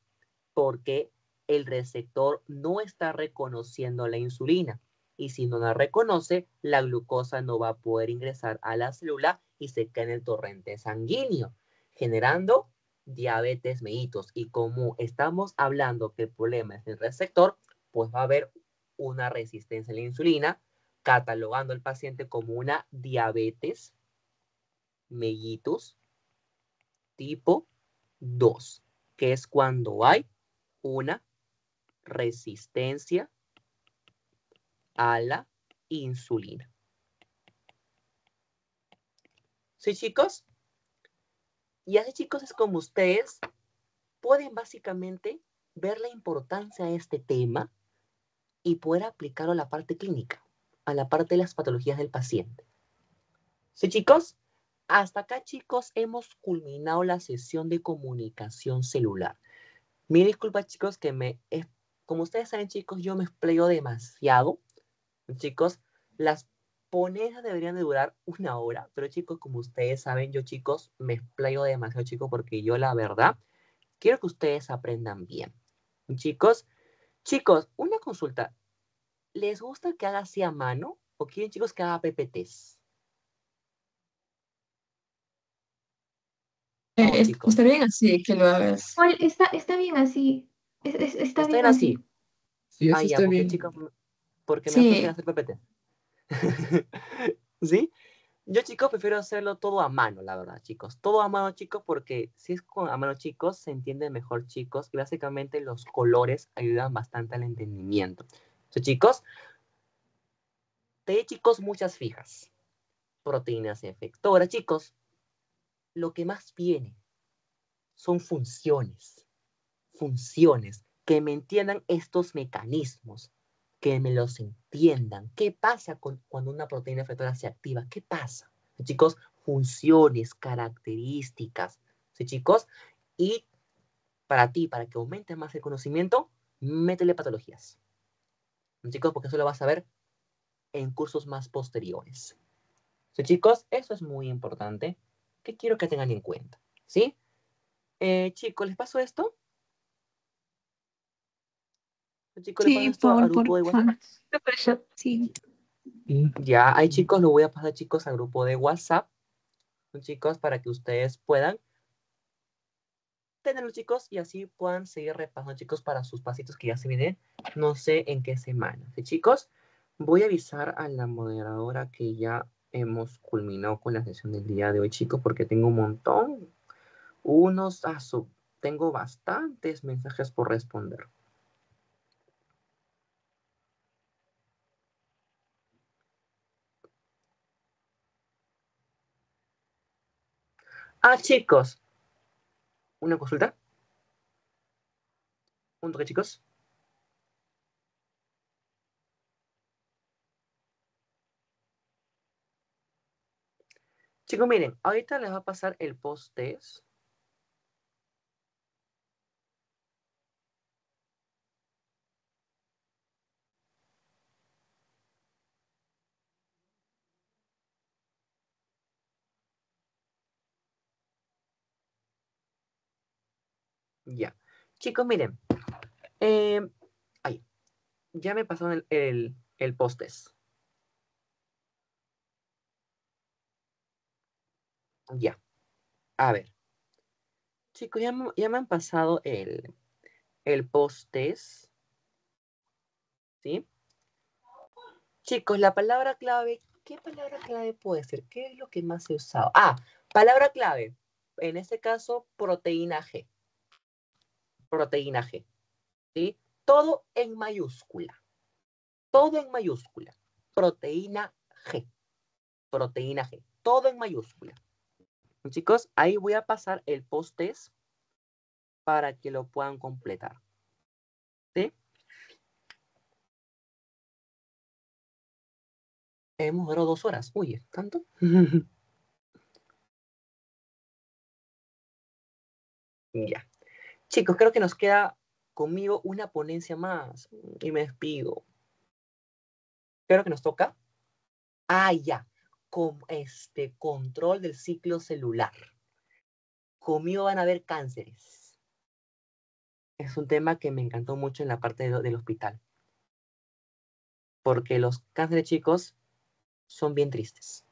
Porque el receptor no está reconociendo la insulina. Y si no la reconoce, la glucosa no va a poder ingresar a la célula y se queda en el torrente sanguíneo, generando diabetes mellitus. Y como estamos hablando que el problema es el receptor, pues va a haber una resistencia a la insulina, catalogando al paciente como una diabetes mellitus tipo 2, que es cuando hay una resistencia a la insulina. ¿Sí, chicos? Y así, chicos, es como ustedes pueden básicamente ver la importancia de este tema y poder aplicarlo a la parte clínica, a la parte de las patologías del paciente. ¿Sí, chicos? Hasta acá, chicos, hemos culminado la sesión de comunicación celular. Me disculpa, chicos, como ustedes saben, chicos, yo me explayo demasiado. Chicos, las ponencias deberían de durar 1 hora, pero chicos, como ustedes saben, yo, chicos, me explayo demasiado, chicos, porque yo, la verdad, quiero que ustedes aprendan bien. Chicos, una consulta. ¿Les gusta que haga así a mano o quieren, chicos, que haga PPTs? Vamos, chicos. Está bien así que lo hagas. Paul, está bien así. Está ¿Está bien bien así? así. Sí, Ah, así ya, está porque, bien. chicos, porque me da flojera Sí. hacer PPT. ¿Sí? Yo, chicos, prefiero hacerlo todo a mano, la verdad, chicos. Todo a mano, chicos, porque si es a mano, chicos, se entiende mejor, chicos. Y básicamente los colores ayudan bastante al entendimiento. Entonces, chicos, te di, chicos, muchas fijas. Proteínas efectoras, chicos. Lo que más viene son funciones. Funciones. Que me entiendan estos mecanismos. Que me los entiendan. ¿Qué pasa cuando una proteína efectora se activa? ¿Qué pasa? Chicos, funciones, características. ¿Sí, chicos? Y para ti, para que aumente más el conocimiento, métele patologías. ¿Sí, chicos? Porque eso lo vas a ver en cursos más posteriores. ¿Sí, chicos? Eso es muy importante que quiero que tengan en cuenta. ¿Sí? Chicos, ¿les paso esto? Chicos, ¿les paso Sí, esto al por grupo de WhatsApp? sí. Ya, ahí, chicos, lo voy a pasar, chicos, al grupo de WhatsApp. Chicos, para que ustedes puedan tenerlo, chicos, y así puedan seguir repasando, chicos, para sus pasitos que ya se vienen, no sé en qué semana. ¿Sí, chicos? Voy a avisar a la moderadora que ya hemos culminado con la sesión del día de hoy, chicos, porque tengo un montón, tengo bastantes mensajes por responder. Chicos, una consulta. Un toque, chicos. Chicos, miren, ahorita les va a pasar el post-test. Ya. Chicos, miren. Ahí. Ya me pasaron el post-test. Ya. A ver. Chicos, ya me han pasado el post-test. ¿Sí? Chicos, la palabra clave, ¿qué palabra clave puede ser? ¿Qué es lo que más he usado? Palabra clave. En este caso, proteína G. Proteína G. ¿Sí? Todo en mayúscula. Todo en mayúscula. Proteína G. Proteína G. Todo en mayúscula. Chicos, ahí voy a pasar el post-test para que lo puedan completar. ¿Sí? Hemos durado 2 horas. Uy, ¿tanto? Ya. Chicos, creo que nos queda conmigo una ponencia más. Y me despido. Creo que nos toca. Ya. Control del ciclo celular. Conmigo van a haber cánceres. Es un tema que me encantó mucho en la parte del hospital. Porque los cánceres, chicos, son bien tristes.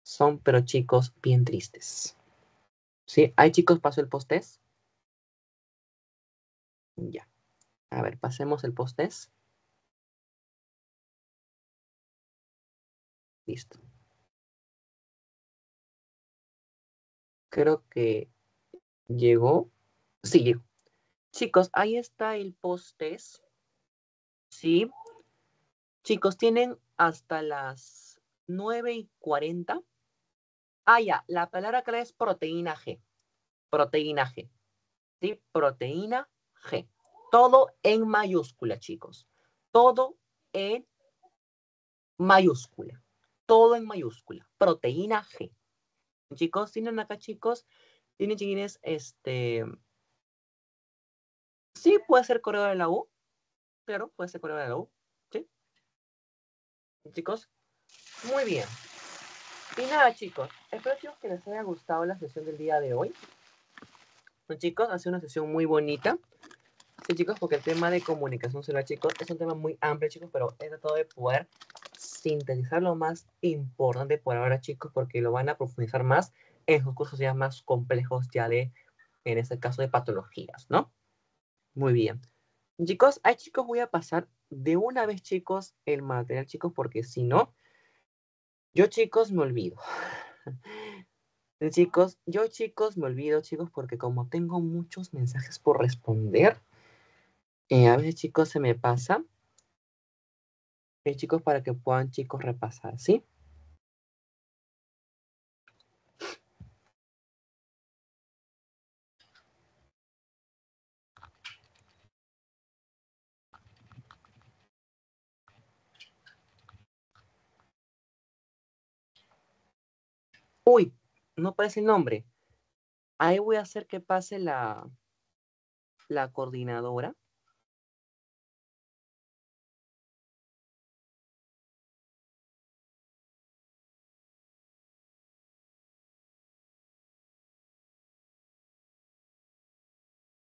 Son, pero chicos, bien tristes. ¿Sí? ¿Hay chicos, paso el post-test? Ya. A ver, pasemos el post-test. Listo. Creo que llegó. Sí, llegó. Chicos, ahí está el post-test. ¿Sí? Chicos, tienen hasta las 9:40. Ya. La palabra clave es proteína G. Proteína G. ¿Sí? Proteína G. Todo en mayúscula, chicos. Todo en mayúscula. Todo en mayúscula. Proteína G. Chicos, tienen acá, chicos. Tienen, chiquines, sí, puede ser correo de la U. Claro, puede ser correo de la U. ¿Sí? Chicos, muy bien. Y nada, chicos. Espero, chicos, que les haya gustado la sesión del día de hoy. Bueno, chicos, ha sido una sesión muy bonita. Sí, chicos, porque el tema de comunicación celular, chicos, es un tema muy amplio, chicos, pero he tratado de poder sintetizar lo más importante por ahora, chicos, porque lo van a profundizar más en sus cursos ya más complejos, ya de, en este caso, de patologías, ¿no? Muy bien. Chicos, chicos, voy a pasar de una vez, chicos, el material, chicos, porque si no, yo, chicos, me olvido. Chicos, me olvido, chicos, porque como tengo muchos mensajes por responder, a veces, chicos, se me pasa. Chicos, para que puedan, chicos, repasar, ¿sí? Uy, no aparece el nombre. Ahí voy a hacer que pase la coordinadora.